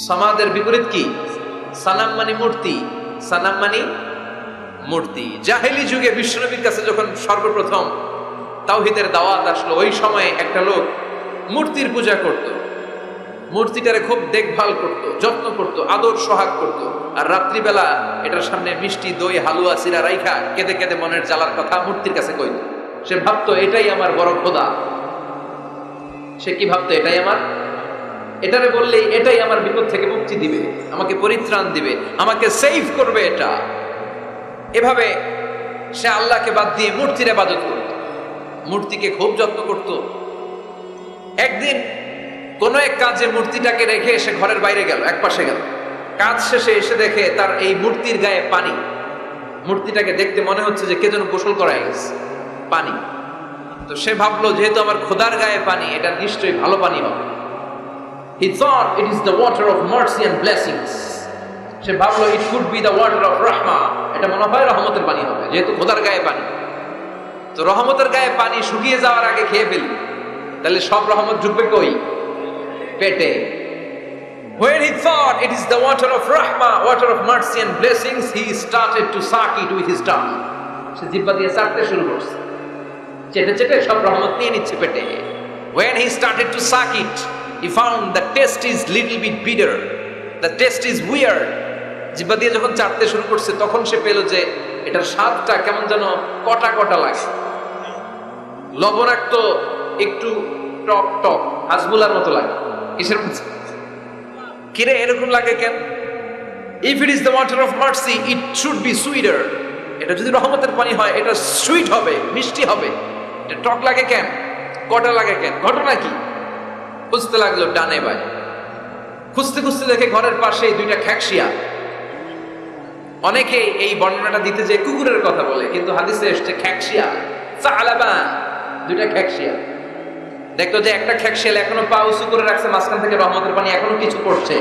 সমাদের বিপরীত কি? সানাম মানে মূর্তি, সানাম মানে মূর্তি। জাহেলি যুগে বিশ্বনবীর কাছে যখন সর্বপ্রথম তাওহীদের দাওয়াত আসলো, ওই সময় একটা লোক মূর্তির পূজা করত, মূর্তিটারে খুব দেখভাল করত, যত্ন করত, আদর সোহাগ করত, আর রাত্রিবেলা এটার সামনে মিষ্টি দই হালুয়া সিরা রাইখা কেঁদে কেঁদে মনের জ্বালার কথা মূর্তির কাছে কইত। সে ভাবতো এটাই আমার বড় খোদা। সে কি ভাবতো? এটারে বললেই এটাই আমার বিপদ থেকে মুক্তি দিবে, আমাকে পরিত্রাণ দিবে, আমাকে সেভ করবে এটা। এভাবে সে আল্লাহকে বাদ দিয়ে মূর্তির ইবাদত করত, মূর্তিকে খুব যত্ন করত। একদিন কোন এক কাজে মূর্তিটাকে রেখে সে ঘরের বাইরে গেল, এক পাশে গেল। কাজ শেষে এসে দেখে তার এই মূর্তির গায়ে পানি। মূর্তিটাকে দেখতে মনে হচ্ছে যে কে যেন গোসল করায় গেছে, পানি। তো সে ভাবলো যেহেতু আমার খোদার গায়ে পানি, এটা নিশ্চয়ই ভালো পানি হবে। He thought it is the water of mercy and blessings. সে ভাবলো it could be the water of rahma. এটা মনে হয় রহমতের পানি হবে, যেহেতু খোদার গায়ে পানি। তো রহমতের গায়ে পানি শুকিয়ে যাওয়ার আগে খেয়ে ফেলি, তাহলে সব রহমত ঢুকবে কই? পেটে। When he thought it is the water of rahma, water of mercy and blessings, he started to suck it with his tongue. সে জিহ্বা দিয়ে চাটতে শুরু করছে, চেটে চেটে সব রহমত নিয়ে নিচ্ছে পেটে। When he started to suck it, he found the taste is little bit bitter, the taste is weird. জিহ্বা দিয়ে যখন চাটতে শুরু করছে, তখন সে পেল যে এটার স্বাদটা কেমন যেন কটা কটা লাগে, লবণাক্ত, একটু টক টক, হাজবুলার মতো লাগে। কিসের মতো? কিরে এরকম লাগে কেন? If it is the water of mercy, it should be sweeter. এটা যদি রহমতের পানি হয়, এটা সুইট হবে, মিষ্টি হবে। এটা টক লাগে কেন, কটা লাগে কেন, ঘটনা কি? খুঁজতে লাগলো ডানে বায়ে, খুঁজতে খুঁজতে দেখে ঘরের পাশেই দুইটা খ্যাকশিয়া। অনেকে এই বর্ণনাটা দিতে যে কুকুরের কথা বলে, কিন্তু হাদিসে এসছে খ্যাকশিয়া, সালাবান, দুইটা খ্যাকশিয়া। দেখতো যে একটা খ্যাকশিয়াল এখনো পা উঁচু করে রাখছে, মাঝখান থেকে রহমতের পানি এখনো কিছু পড়ছে,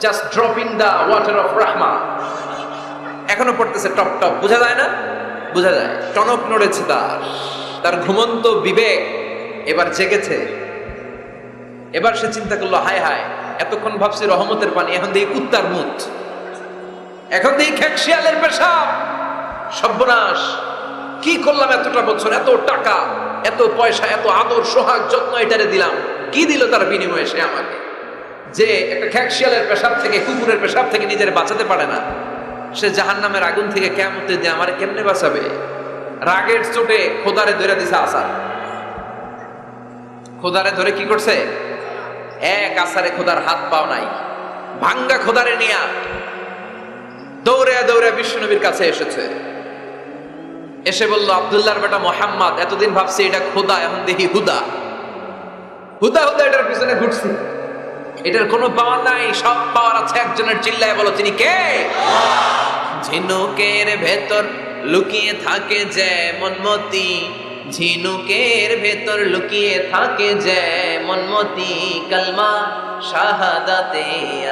just dropping the water of রাহমা, এখনো পড়তেছে টপ টপ। বোঝা যায় না? বোঝা যায়। টনক নড়েছে তার ঘুমন্ত বিবেক এবার জেগেছে। এবার সে চিন্তা করলো, হায় হায়, এতক্ষণ ভাবছি রহমতের পানি, এখন দেখি কুত্তার মুত, এখন দেখি খ্যাকশিয়ালের পেশাব। সর্বনাশ, কি করলাম এতটা বছর, এত টাকা, এত পয়সা, এত আদর সোহাগ যত্ন এটারে দিলাম, কি দিল তার বিনিময়ে সে আমাকে? যে একটা খ্যাকশিয়ালের পেশাব থেকে, কুকুরের পেশাব থেকে নিজের বাঁচাতে পারে না, সে জাহান্নামের আগুন থেকে কিয়ামতের দিন আমারে কেমনে বাঁচাবে? রাগের চোটে খোদারে ধরে দিছে আসার। খোদারে ধরে কি করছে? এক আসারে খোদার হাত পাও নাই, ভাঙ্গা খোদারে নিয়া দৌড়ে দৌড়ে বিশ্বনবীর কাছে এসেছে। এসে বলল, আব্দুল্লাহর বেটা মোহাম্মদ, এতদিন ভাবছি এটা খোদা, এখন দেখি হুদা। হুদা হুদা এটার পিছনে ঘুরছি, এটার কোনো পাওয়ার নাই, সব পাওয়ার আছে একজনের। চিল্লায় বলো, তিনি কে? ঝিনুকের ভেতর লুকিয়ে থাকে যেমন মতি, ঝিনুকের ভেতর লুকিয়ে থাকে যেমন মতি, কালমা শাহাদাতে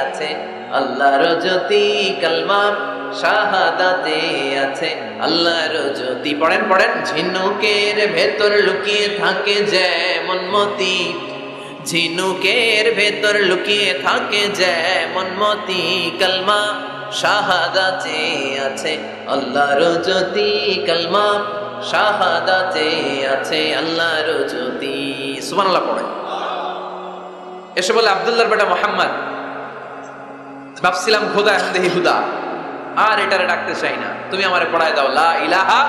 আছে আল্লাহর জ্যোতি, কালমা শাহাদাতে আছে আল্লাহর জ্যোতি। পড়েন পড়েন। ঝিনুকের ভেতর লুকিয়ে থাকে যেমন মতি, ঝিনুকের ভেতর লুকিয়ে থাকে যেমন মতি, কালমা শাহাদাতে আছে আল্লাহর জ্যোতি, কালমা শাহাদাতে আছে আল্লাহর জ্যোতি। সুবহানাল্লাহ পড়ে। এসে বলে, আব্দুল্লাহর বেটা মোহাম্মদ, ভাবছিলাম খোদা, এখন দেখি হুদা, আর এটারে ডাকতে চাই না, তুমি আমারে পড়ায় দাও লা ইলাহা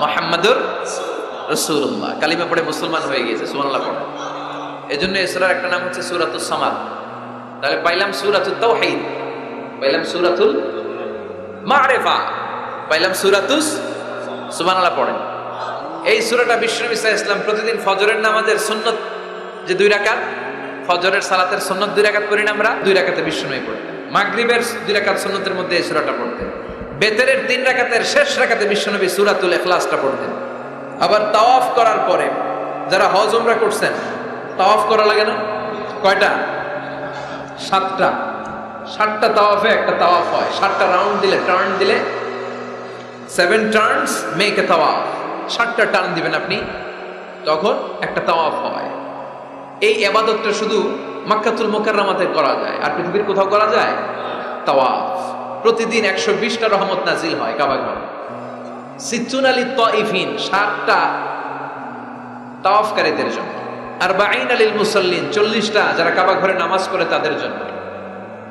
মুহাম্মাদুর রাসূলুল্লাহ। কালিমা পড়ে মুসলমান হয়ে গিয়েছে। সুবহানাল্লাহ পড়ে। এজন্য এই সূরার একটা নাম হচ্ছে সূরাতুস সামাদ। তাহলে পাইলাম সূরাতুত তাওহীদ, পাইলাম সূরাতুল মারিফা, পাইলাম সূরাতুস। সুবহানাল্লাহ পড়েন। এই সূরাটা বিশ্বনবী সাল্লাল্লাহু আলাইহি ওয়াসাল্লাম প্রতিদিন ফজরের নামাজের সুন্নত যে 2 রাকাত, ফজরের সালাতের সুন্নত 2 রাকাত পড়ি না আমরা, 2 রাকাতে বিশ্বনবী পড়তেন। মাগরিবের 2 রাকাত সুন্নতের মধ্যে এই সূরাটা পড়তেন। বেতেরের 3 রাকাতের শেষ রাকাতে বিশ্বনবী সূরাতুল ইখলাসটা পড়তেন। আবার তাওয়াফ করার পরে যারা হজ উমরা করছেন, তাওয়াফ করা লাগে না? কয়টা? 7টা। 7টা তাওয়াফে একটা তাওয়াফ হয়। 7টা রাউন্ড দিলে, টার্ন দিলে, 7 টার্নস মেক এ তাওয়াফ। 7টা টার্ন দিবেন আপনি, তখন একটা তাওয়াফ হয়। এই ইবাদতটা শুধু মক্কাতুল মুকাররমাতে করা যায়, আর পৃথিবীর কোথাও করা যায়? তাওয়াফ প্রতিদিন 120টা রহমত নাজিল হয় কাবা ঘরে। সিত্তুন আলী তাইফিন 60টা তাওয়াফকারীদের জন্য, আর বাইন আলিল মুসাল্লিন 40টা যারা কাবা ঘরে নামাজ পড়ে তাদের জন্য,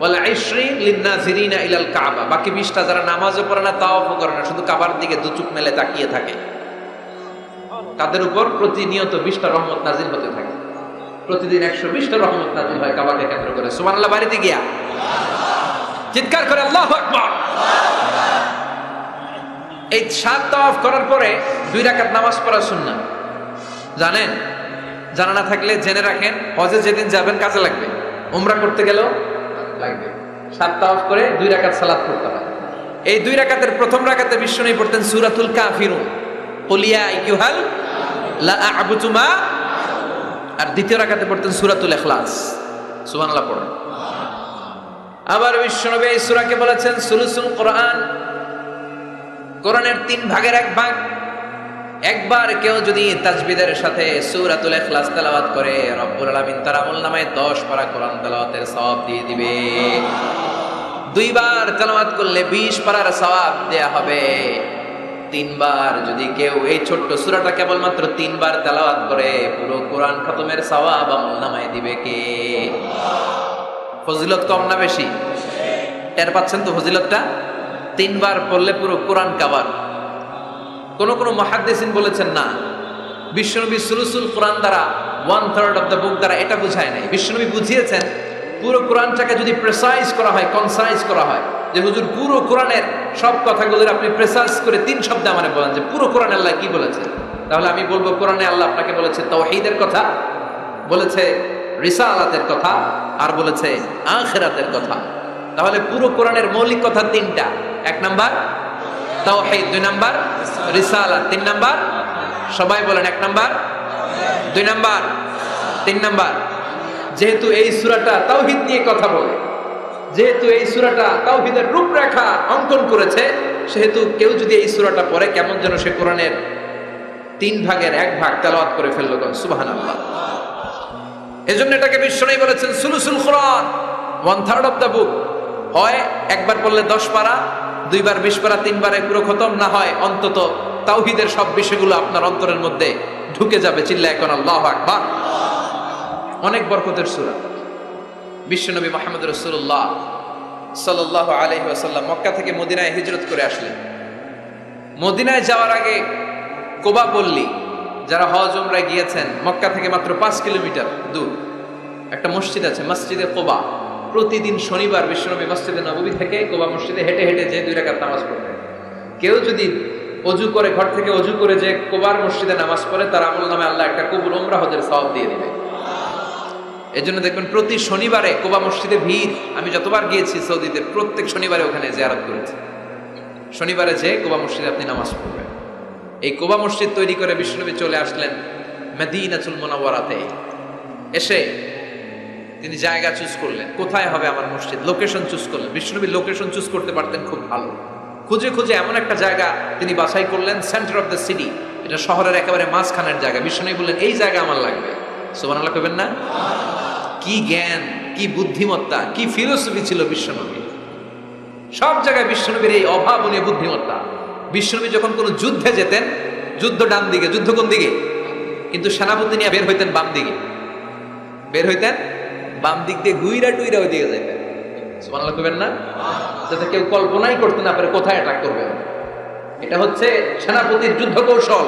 ওয়াল 20 লিন-নাযিরিনা ইলাল কাবা, বাকি 20টা যারা নামাজও পড়ে না তাওয়াফও করে না, শুধু কাবার দিকে দু চোখ মেলে তাকিয়ে থাকে, তাদের উপর প্রতিনিয়ত 20টা রহমত নাজিল হতে থাকে। প্রতিদিন 120টা রহমত নাজিল হয় কাবাকে কেন্দ্র করে। সুবহানাল্লাহ বাড়িতে গিয়া চিৎকার করে আল্লাহু আকবার। এই 7 তাওয়াফ করার পরে 2 রাকাত নামাজ পড়া সুন্নাহ, জানেন? জানা না থাকলে জেনে রাখেন, হজে যেদিন যাবেন কাজে লাগবে, উমরা করতে গেলেও লাগবে। 7 তাওয়াফ করে 2 রাকাত সালাত পড়তে হয়। এই 2 রাকাতের প্রথম রাকাতে বিশ্বনবী পড়তেন সূরাতুল কাফিরুন, কুল ইয়া আইয়ুহাল লা আ'বুদু মা, আর দ্বিতীয় রাকাতে পড়তেন সূরাতুল ইখলাস। সুবহানাল্লাহ পড়েন। আবার বিশ্বনবী এই সূরাকে বলেছেন সুলুসুল কোরআন, কোরআনের 3 ভাগের 1 ভাগ। একবার কেউ যদি তাজবিদের সাথে সূরাতুল ইখলাস তেলাওয়াত করে, রব্বুল আলামিন তার আমলনামায় 10 পারা কোরআন তেলাওয়াতের সওয়াব দিয়ে দিবে। 2 বার তেলাওয়াত করলে 20 পারার সওয়াব দেয়া হবে। 3 বার যদি কেউ এই ছোট্ট সূরাটা কেবলমাত্র 3 বার তেলাওয়াত করে, পুরো কোরআন খতমের সওয়াব আমলনামায় দিবে কে? ফজিলত কম না বেশি? টের পাচ্ছেন তো ফজিলতটা? 3 বার পড়লে পুরো কোরআন কভার। কোন কোন মুহাদ্দিসিন বলেছেন না, বিশ্বনবী সুলুসুল কোরআন দ্বারা 1/3 অফ দ্য বুক দ্বারা এটা বুঝায় নাই। বিশ্বনবী বুঝিয়েছেন পুরো কোরআনটাকে যদি প্রেসাইজ করা হয়, কনসাইজ করা হয়, যে হুজুর পুরো কোরআনের সব কথাগুলো আপনি প্রেসাইজ করে 3 শব্দে আমারে বলেন যে পুরো কোরআন আল্লাহ কি বলেছে, তাহলে আমি বলবো কোরআনে আল্লাহ আপনাকে বলেছে তাওহীদের কথা, বলেছে রিসালাতের কথা, আর বলেছে আখিরাতের কথা। তাহলে পুরো কোরআনের মৌলিক কথা 3টা। 1 নাম্বার তাওহীদ, 2 নাম্বার রিসালাত, 3 নাম্বার সবাই বলেন 1 নাম্বার, 2 নাম্বার, 3 নাম্বার। যেহেতু এই সূরাটা তাওহীদ নিয়ে কথা বলে, যেহেতু এই সূরাটা তাওহীদের রূপরেখা অঙ্কন করেছে, সেহেতু কেউ যদি এই সূরাটা পড়ে কেমন যেন সে কোরআনের 3 ভাগের 1 ভাগ তেলাওয়াত করে ফেললো। সুবহানাল্লাহ। এজন্য এটাকে বিশ্বনবী বলেছেন সুলুসুল কোরআন, 1/3 অফ দ্য বুক। হয় একবার পড়লে 10 পারা, 2 বার 20 পারা, 3 বারে পুরো খতম, না হয় অন্তত তাওহীদের সব বিষয়গুলো আপনার অন্তরের মধ্যে ঢুকে যাবে। চিল্লায় কোন আল্লাহু আকবার। অনেক বরকতের সূরা। বিশ্বনবী মুহাম্মদ রাসূলুল্লাহ সাল্লাল্লাহু আলাইহি ওয়াসাল্লাম মক্কা থেকে মদিনায় হিজরত করে আসলেন। মদিনায় যাওয়ার আগে কোবা পল্লী, যারা হজ উমরায় গিয়েছেন, মক্কা থেকে মাত্র 5 কিলোমিটার দূর একটা মসজিদ আছে, মসজিদে কোবা। প্রতিদিন শনিবার বিশ্বনবী মসজিদে নববী থেকে কোবা মসজিদে হেঁটে হেঁটে যে 2 রাকাত নামাজ পড়তেন। কেউ যদি অজু করে, ঘর থেকে অজু করে যে কোবার মসজিদে নামাজ পড়ে, তার আমলনামায় আল্লাহ একটা কবুল উমরা হজের সওয়াব দিয়ে দিবে। এজন্য দেখবেন প্রতি শনিবারে কোবা মসজিদে ভিড়। আমি যতবার গিয়েছি সৌদিতে, প্রত্যেক শনিবারে ওখানে জিয়ারত করেছি। শনিবারে যে কোবা মসজিদে আপনি নামাজ পড়বেন। এই কোবা মসজিদ তৈরি করে বিশ্বনবী চলে আসলেন মদিনাতুল মুনাওয়ারাতে। এসে তিনি জায়গা চুজ করলেন, কোথায় হবে আমার মসজিদ, লোকেশন চুজ করলেন। বিশ্বনবী লোকেশন চুজ করতে পারতেন খুব ভালো। খুঁজে খুঁজে এমন একটা জায়গা তিনি বাছাই করলেন, সেন্টার অফ দ্য সিটি, এটা শহরের একেবারে মাঝখানের জায়গা। বিশ্বনবী বললেন এই জায়গা আমার লাগবে। সুবহানাল্লাহ কইবেন না? কি জ্ঞান, কি বুদ্ধিমত্তা, কি ফিলোসফি ছিল বিশ্বনবী। সব জায়গায় বিশ্বনবীর এই অভাবনীয় বুদ্ধিমত্তা। বিশ্বনবী যখন কোনো যুদ্ধে যেতেন, যুদ্ধ ডান দিকে, যুদ্ধ কোন দিকে, কিন্তু সেনাপতি নিয়ে বের হইতেন বাম দিকে, বের হইতেন বাম দিক দিয়ে, গুইরা টুইরা ওই দিকে যাইতেন। সুবহানাল্লাহ কইবেন না? যাতে কেউ কল্পনাই করতে না পারে কোথায় অ্যাটাক করবে। এটা হচ্ছে সেনাপতির যুদ্ধ কৌশল।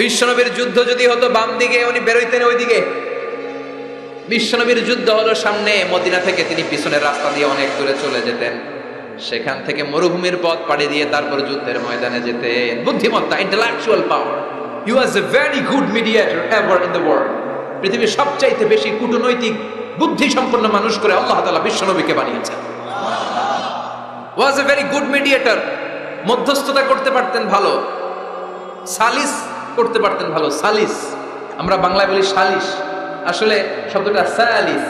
বিশ্বনবীর যুদ্ধ যদি হতো বাম দিকে, উনি বের হইতেন ওই দিকে। বিশ্বনবীর যুদ্ধ হলো সামনে, মদিনা থেকে তিনি পিছনের রাস্তা দিয়ে অনেক দূরে চলে যেতেন। সেখান থেকে মরুভূমির পথ পাড়ি দিয়ে তারপর যুদ্ধের ময়দানে যেতেন। বুদ্ধিমত্তা, intellectual power. He was a very good mediator ever in the world. পৃথিবীর সবচাইতে বেশি কূটনৈতিক বুদ্ধি সম্পন্ন মানুষ করে আল্লাহ তাআলা বিশ্বনবীকে বানিয়েছেন। ওয়াজ এ ভেরি গুড মিডিয়েটর। মধ্যস্থতা করতে পারতেন ভালো, সালিস করতে পারতেন ভালো। সালিস আমরা বাংলায় বলি সালিশ, আসলে শব্দটা সালিস,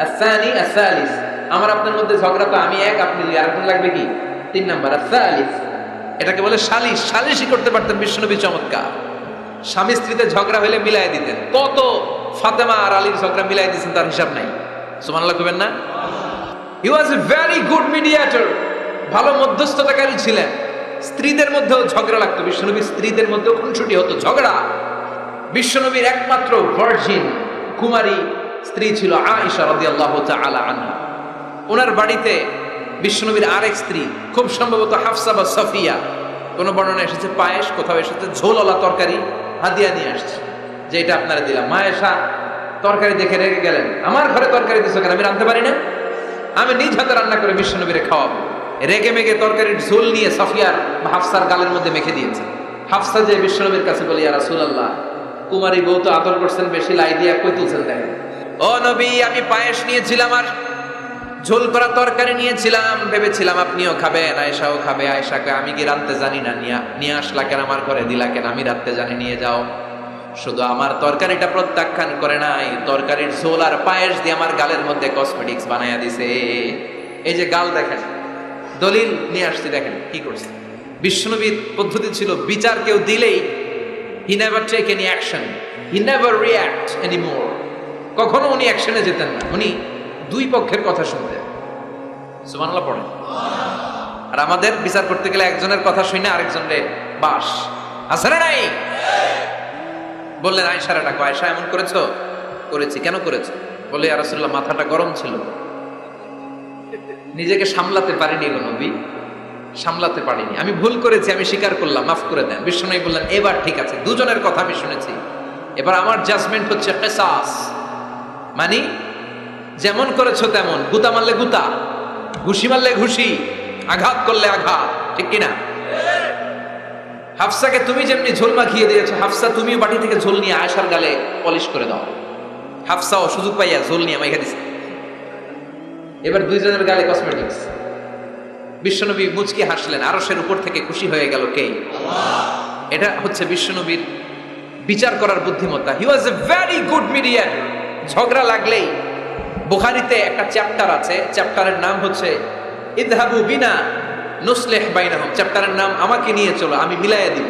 আসানি আসালিস। আমার আপনার মধ্যে ঝগড়া, তো আমি 1 আপনি 2, আরেকজন লাগবে কি 3 নাম্বার, আসালিস। এটাকে বলে সালিশ। সালিশই করতে পারতেন বিশ্বনবী। চমৎকার। স্বামী স্ত্রীতে ঝগড়া হলে মিলাই দিতেন। কত ফাতেমা আর আলীর ঝগড়া মিলাই দিয়েছেন, তার হিসাব নাই। সুবহানাল্লাহ কইবেন না? হি ওয়াজ এ ভেরি গুড মিডিয়েটর, ভালো মধ্যস্থতাকারী ছিলেন। স্ত্রীদের মধ্যেও ঝগড়া লাগতো, বিশ্বনবীর স্ত্রীদের মধ্যেও খুনসুটি হতো, ঝগড়া। বিশ্বনবীর একমাত্র ভার্জিন কুমারী স্ত্রী ছিল আয়েশা রাদিয়াল্লাহু তাআলা আনহা। ওনার বাড়িতে বিশ্বনবীর আরেক স্ত্রী, খুব সম্ভবত হাফসা বা সাফিয়া, কোন বর্ণনা এসেছে পায়েস, কোথাও এসেছে ঝোলওয়ালা তরকারি হাদিয়া নিয়ে আসছে, যে এটা আপনারা দিলাম। আয়েশা তরকারি দেখে রেগে গেলেন, আমার ঘরে তরকারি দিছো কেন, আমি রাঁধতে পারি না? আমি নিজ হাতে রান্না করে বিশ্বনবীরে খাওয়াবো। রেগে মেগে তরকারির ঝোল নিয়ে সাফিয়ার বা হাফসার গালের মধ্যে মেখে দিয়েছে। হাফসা যে বিশ্বনবীর কাছে বলি, ইয়া রাসূলুল্লাহ, কুমারী বউ তো আদর করছেন বেশি, লাই দিয়া কই তুলছেন দেখেন। ও নবী, আমি পায়েস নিয়েছিলাম আর ঝোল করা তরকারি নিয়েছিলাম, ভেবেছিলাম আপনিও খাবেন, আয়েশাও খাবে। আয়েশাকে আমি কি রাঁধতে জানি না, নিয়ে আসলা কেন আমার ঘরে, দিলা কেন? আমি রাঁধতে জানি, নিয়ে যাও। শুধু আমার তরকারিটা প্রত্যাখ্যান করে নাই, তরকারির ঝোল আর পায়েস দিয়ে আমার গালের মধ্যে কসমেটিক্স বানায়া দিছে। এই যে গাল দেখেন, দলিল নিয়ে আসছি, দেখেন কি করছে। বিশ্বনবীর পদ্ধতি ছিল, বিচার কেউ দিলেই he never take any action, he never react anymore. কখনো উনি অ্যাকশনে যেতেন না, উনি দুই পক্ষের কথা শুনতেন। সুবহানাল্লাহ পড়েন। আর আমাদের বিচার করতে গেলে একজনের কথা শুনে আরেকজনের বাস আছে না নাই? বললেন আয়েশারে ডাকো, আয়েশা এমন করেছো? করেছি। কেন করেছো? বলে ইয়া রাসূলুল্লাহ, মাথাটা গরম ছিল, নিজেকে সামলাতে পারিনি গো নবী, সামলাতে পারিনি, আমি ভুল করেছি, আমি স্বীকার করলাম, মাফ করে দেন। বিশ্বনবী বললেন, এবার ঠিক আছে, দুজনের কথা আমি শুনেছি, এবার আমার জাজমেন্ট হচ্ছে কিসাস, মানে যেমন করেছো তেমন, গুতা মারলে গুতা, ঘুষি মারলে ঘুষি, আঘাত করলে আঘাত, ঠিক কিনা? হাফসাকে তুমি যেমনি ঝোল মাখিয়ে দিয়েছো, হাফসা তুমিও বাটি থেকে ঝোল নিয়ে আয়েশার গালে পলিশ করে দাও। হাফসাও সুযোগ পাইয়া ঝোল নিয়ে মাইখা দিছে। এবার দুইজনের গালে কসমেটিক্স। বিশ্বনবী মুচকি হাসলেন, আরশের উপর থেকে খুশি হয়ে গেল কে? আল্লাহ। এটা হচ্ছে বিশ্বনবীর বিচার করার বুদ্ধিমত্তা। হি ওয়াজ এ ভেরি গুড মিডিয়েটর। ঝগড়া লাগলেই, বুখারীতে একটা চ্যাপ্টার আছে, চ্যাপ্টারের নাম হচ্ছে ইযহাবু বিনা নুসলিহ বাইনাহুম। চ্যাপ্টারের নাম আমাকে নিয়ে চলো, আমি মিলাইয়া দিব।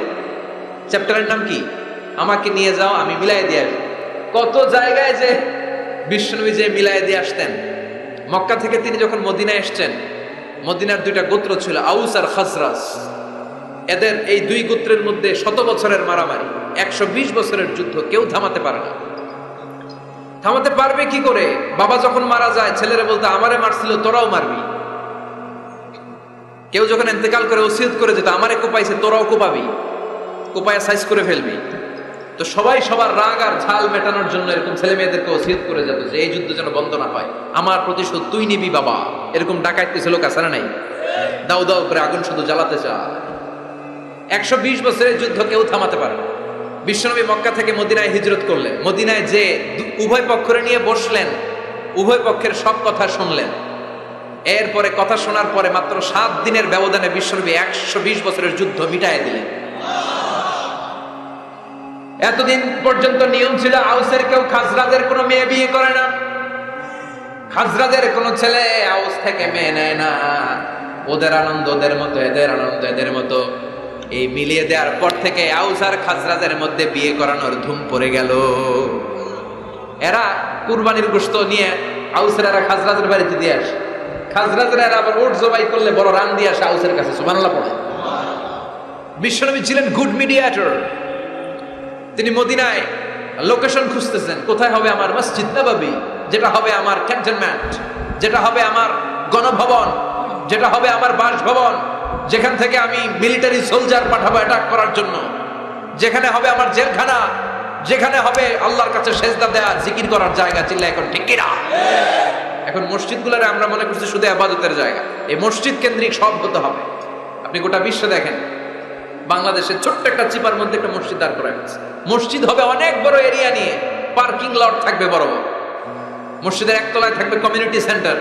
চ্যাপ্টারের নাম কি? আমাকে নিয়ে যাও, আমি মিলাইয়া দিয়ে আসবো। কত জায়গায় যে বিশ্বনবী যে মিলাইয়া দিয়ে আসতেন। মক্কা থেকে তিনি যখন মদিনায় এসছেন, মদিনার দুইটা গোত্র ছিল, আউস আর খাজরাজ। এদের এই দুই গোত্রের মধ্যে 100 বছরের মারামারি, 120 বছরের যুদ্ধ, কেউ থামাতে পারে না। থামাতে পারবে কি করে? বাবা যখন মারা যায়, ছেলেরা বলতে আমারে মারছিল, তোরাও মারবি। কেউ যখন ইন্তেকাল করে ওসিয়ত করে যেত, আমারে কোপাইছে, তোরাও কোপাবি, কোপায়া সাইজ করে ফেলবি। তো সবাই সবার রাগ আর ঝাল মেটানোর জন্য এরকম ছেলে মেয়েদেরকে ওসিয়ত করে যেত যে এই যুদ্ধ যেন বন্ধ না হয়, আমার প্রতিশোধ তুই নিবি বাবা। এরকম ডাকাইতে ছিল কাছে নাই, দাও দাও করে আগুন শুধু জ্বালাতে চায়। 120 বছরের যুদ্ধ কেউ থামাতে পারে না। বিশ্বনবী মক্কা থেকে মদিনায় হিজরত করলেন। মদিনায় যে উভয় পক্ষরে নিয়ে বসলেন, উভয় পক্ষের সব কথা শুনলেন। এরপরে কথা শোনার পরে মাত্র 7 দিনের ব্যবধানে বিশ্বনবী 120 বছরের যুদ্ধ মিটায় দিলেন। এতদিন পর্যন্ত নিয়ম ছিল, আউসের কেউ খাজরাজের কোনো মেয়ে বিয়ে করে না, খাজরাজের কোনো ছেলে আউস থেকে মেয়ে নেয় না। ওদের আনন্দ ওদের মতো, এদের আনন্দ এদের মতো। এই মিলিয়ে দেওয়ার পর থেকে আউস আর খাজরাজের মধ্যে বিয়ে করানোর ধুম পড়ে গেল। এরা কুরবানির গোশত নিয়ে আউসের এরা খাজরাজের বাড়িতে দিয়ে আসে, খাজরাজের এরা আবার ওট জবাই করলে বড় রান দিয়ে আসে আউসের কাছে। সুবহানাল্লাহ পড়ে। বিশ্বনবী ছিলেন গুড মিডিয়েটর। তিনি মদিনায় লোকেশন খুঁজতেছেন, কোথায় হবে আমার মসজিদ নববী, যেটা হবে আমার ক্যান্টনমেন্ট, যেটা হবে আমার গণভবন, যেটা হবে আমার বাসভবন, যেখান থেকে আমি মিলিটারি সোলজার পাঠাবো অ্যাটাক করার জন্য, যেখানে হবে আমার জেলখানা, যেখানে হবে আল্লাহর কাছে সেজদা দেওয়া, জিকির করার জায়গা। চিল্লা এখন ঠিক কিনা? এখন মসজিদগুলোরে আমরা মনে করছি শুধু ইবাদতের জায়গা। এই মসজিদ কেন্দ্রিক সব হতে হবে। আপনি গোটা বিশ্ব দেখেন, বাংলাদেশের ছোট্ট একটা চিপার মধ্যে একটা মসজিদ দাঁড় করা হয়েছে। মসজিদ হবে অনেক বড় এরিয়া নিয়ে, পার্কিং লট থাকবে বড় বড়। মসজিদের একতলায় থাকবে কমিউনিটি সেন্টার,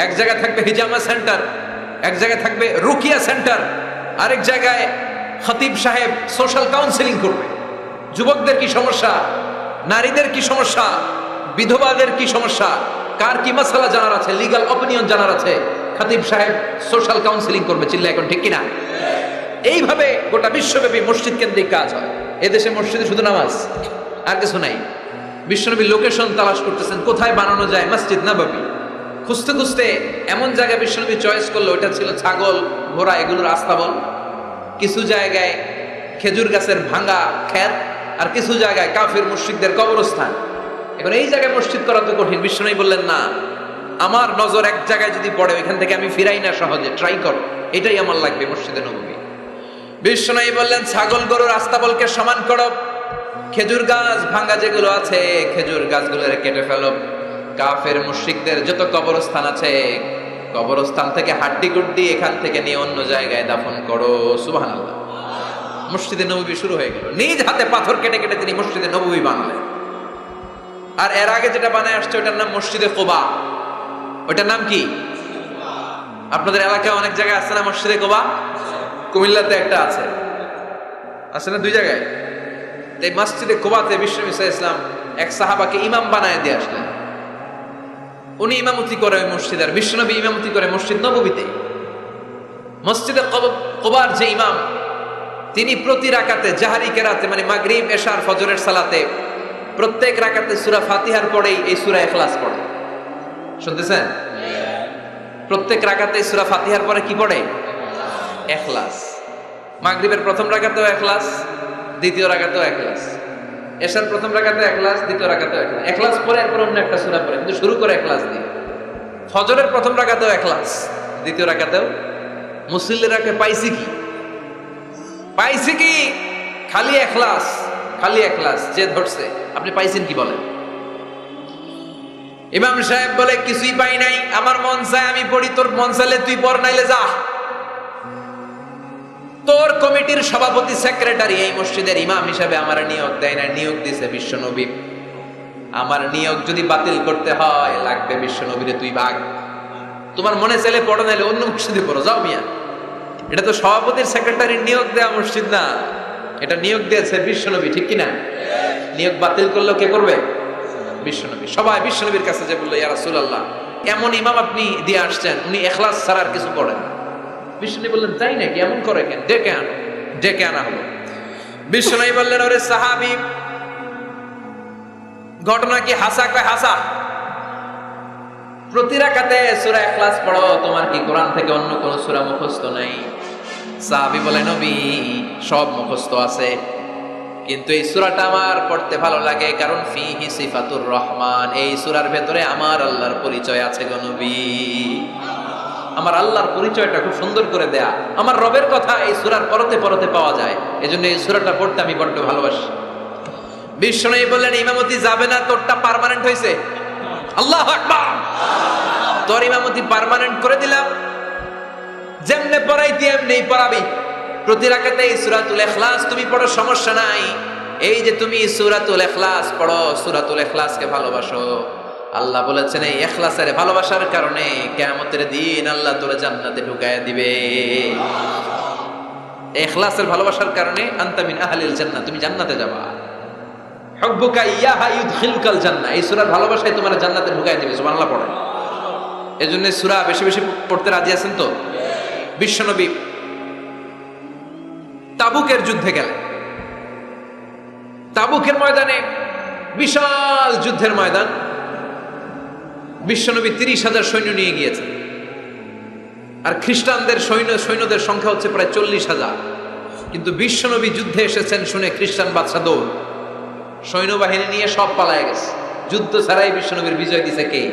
এক জায়গায় থাকবে হিজামা সেন্টার, এক জায়গায় থাকবে রুকিয়া সেন্টার, আরেক জায়গায় খতিব সাহেব সোশ্যাল কাউন্সিলিং করবে। যুবকদের কি সমস্যা, নারীদের কি সমস্যা, বিধবাদের কি সমস্যা, কার কি মাসালা জানার আছে, লিগ্যাল অপিনিয়ন জানার আছে, খতিব সাহেব সোশ্যাল কাউন্সিলিং করবে। চিল্লা এখন ঠিক কিনা? এইভাবে গোটা বিশ্বব্যাপী মসজিদ কেন্দ্রিক কাজ হয়। এদেশে মসজিদে শুধু নামাজ, আর কিছু নাই। বিশ্বনবী লোকেশন তালাশ করতেছেন কোথায় বানানো যায় মসজিদ নববী। খুঁজতে খুঁজতে এমন জায়গায় বিশ্বনবী চয়েস করলো, ওটা ছিল ছাগল ঘোড়া এগুলোর আস্তাবল। কিছু জায়গায় খেজুর গাছের ভাঙা ক্ষেত, আর কিছু জায়গায় কাফির মুশরিকদের কবরস্থান। এখন এই জায়গায় মসজিদ করা তো কঠিন। বিশ্বনবী বললেন, না, আমার নজর এক জায়গায় যদি পড়ে ওইখান থেকে আমি ফিরাই না সহজে, ট্রাই কর, এটাই আমার লাগবে মসজিদে নববী। বিশ্বনবী বললেন, ছাগল গরুর আস্তাবলকে সমান করো, খেজুর গাছ ভাঙ্গা যেগুলো আছে খেজুর গাছগুলো কেটে ফেলো, কাফের মুশরিকদের যত কবরস্থান আছে কবরস্থান থেকে হাড্ডি গুড্ডি এখান থেকে নিয়ে অন্য জায়গায় দাফন করো। সুবহানাল্লাহ। মসজিদে নববী শুরু হয়ে গেল। নিজ হাতে পাথর কেটে কেটে তিনি মসজিদে নববী বানালেন। আর এর আগে যেটা বানায় আসছে ওটার নাম মসজিদে কুবা। ওটার নাম কি? আপনাদের এলাকায় অনেক জায়গায় আছে না মসজিদে কুবা? কুমিল্লাতে একটা আছে, আছে না? 2 জায়গায়। এই মসজিদে কুবাতে বিশ্বনবী সাল্লাল্লাহু আলাইহি ওয়াসাল্লাম এক সাহাবাকে ইমাম বানায় দিয়ে আসলেন। উনি ইমামতি করে ওই মসজিদ, আর বিশ্বনবী ইমামতি করে মসজিদ নববীতে। মসজিদে কুবার যে ইমাম, তিনি প্রতি রাকাতে জাহরি কেরাতে মানে মাগরিব এশার ফজরের সালাতে প্রত্যেক রাকাতে সূরা ফাতিহার পরেই এই সূরা ইখলাস পড়ে। শুনতেছেন? প্রত্যেক রাকাতে সূরা ফাতিহার পরে কি পড়ে? ইখলাস। মাগরিবের প্রথম রাকাতেও ইখলাস, দ্বিতীয় রাকাতেও ইখলাস, এশার প্রথম রাকাতে ইখলাস, দ্বিতীয় রাকাতেও ইখলাস। ইখলাস পরে এরপর অন্য একটা সূরা পড়ে, কিন্তু শুরু করে ইখলাস দিয়ে। ফজরের প্রথম রাকাতেও ইখলাস, দ্বিতীয় রাকাতেও। মুসল্লিরাকে পাইছি কি? পাইছি কি? খালি ইখলাস, খালি ইখলাস। যে ধরছে, আপনি পাইছেন কি বলেন? ইমাম সাহেব বলে, কিছুই পাই নাই, আমার মন চায় আমি পড়ি, তোর মন চাইলে তুই পড়, নাইলে যা। তোর কমিটির সভাপতি সেক্রেটারি এই মসজিদের ইমাম হিসাবে আমার নিয়োগ দেয় না, নিয়োগ দিয়েছে বিশ্বনবী। আমার নিয়োগ যদি বাতিল করতে হয় লাগবে বিশ্বনবীরে তুই ভাগ। তোমার মনে চাইলে পড়ো, নাইলে অন্য মসজিদে পড়ো, যাও মিয়া। এটা তো সভাপতির সেক্রেটারির নিয়োগ দেওয়া মসজিদ না, এটা নিয়োগ দিয়েছে বিশ্বনবী, ঠিক কিনা? নিয়োগ বাতিল করলেও কে করবে? বিশ্বনবী। সবাই বিশ্বনবীর কাছে যে বললো, ইয়া রাসূলুল্লাহ, এমন ইমাম আপনি দিয়ে আসছেন, উনি ইখলাস ছাড়া আর কিছু করেন। বিশ্বনবী বললেন, তাই নাকি? এমন করে কেন? ডেকে আনো। ডেকে আনা হলো। বিশ্বনবী বললেন, ওরে সাহাবী, ঘটনা কি হাসা? কয় হাসা। প্রতি রাকাতে সূরা ইখলাস পড়ো, তোমার কি কোরআন থেকে অন্য কোন সূরা মুখস্থ নাই? সাহাবী বলে, নবী, সব মুখস্থ আছে, কিন্তু এই সূরাটা আমার পড়তে ভালো লাগে, কারণ ফিহি সিফাতুর রহমান, এই সূরার ভেতরে আমার আল্লাহর পরিচয় আছে গো নবী। আমার আল্লাহর পরিচয়টা খুব সুন্দর করে দেয়া, আমার রবের কথা এই সূরার পরতে পরতে পাওয়া যায়, এজন্য এই সূরাটা পড়তে আমি বড্ড ভালোবাসি। বিশ্বনবী বললেন, ইমামতি যাবে না, তোরটা পার্মানেন্ট হয়েছে। আল্লাহু আকবার। তোর ইমামতি পার্মানেন্ট করে দিলাম, যেমনে পড়াইতি এমনিই পড়াবি। প্রতি রাকাতে এই সূরাতুল ইখলাস তুমি পড়ো, সমস্যা নাই। এই যে তুমি সূরাতুল ইখলাস পড়ো, সূরাতুল ইখলাসকে ভালোবাসো, আল্লাহ বলেছেন এই ইখলাসের ভালোবাসার কারণে কিয়ামতের দিন আল্লাহ তোরে জান্নাতে ঢুকায়া দিবে। ইখলাসের ভালোবাসার কারণে আনতা মিন আহলিল জান্নাহ, তুমি জান্নাতে যাবা। হুব্বুকা ইয়াহা ইউদখিলুকাল জান্নাহ, এই সূরার ভালোবাসায় তোমার জান্নাতে ঢুকায়া দিবে। সুবহানাল্লাহ পড়েন। এজন্য সূরা বেশি বেশি পড়তে রাজি আছেন তো? বিশ্বনবী তাবুকের যুদ্ধে গেলেন। তাবুকের ময়দানে বিশাল যুদ্ধের ময়দান। বিশ্বনবী 30,000 সৈন্য নিয়ে গিয়েছেন, আর খ্রিস্টানদের সৈন্যদের সংখ্যা হচ্ছে প্রায় 40,000। কিন্তু বিশ্বনবী যুদ্ধে এসেছেন শুনে খ্রিস্টান বাদশা দৌড়, সৈন্যবাহিনী নিয়ে সব পালায় গেছে। যুদ্ধ ছাড়াই বিশ্বনবীর বিজয় দিছে কে?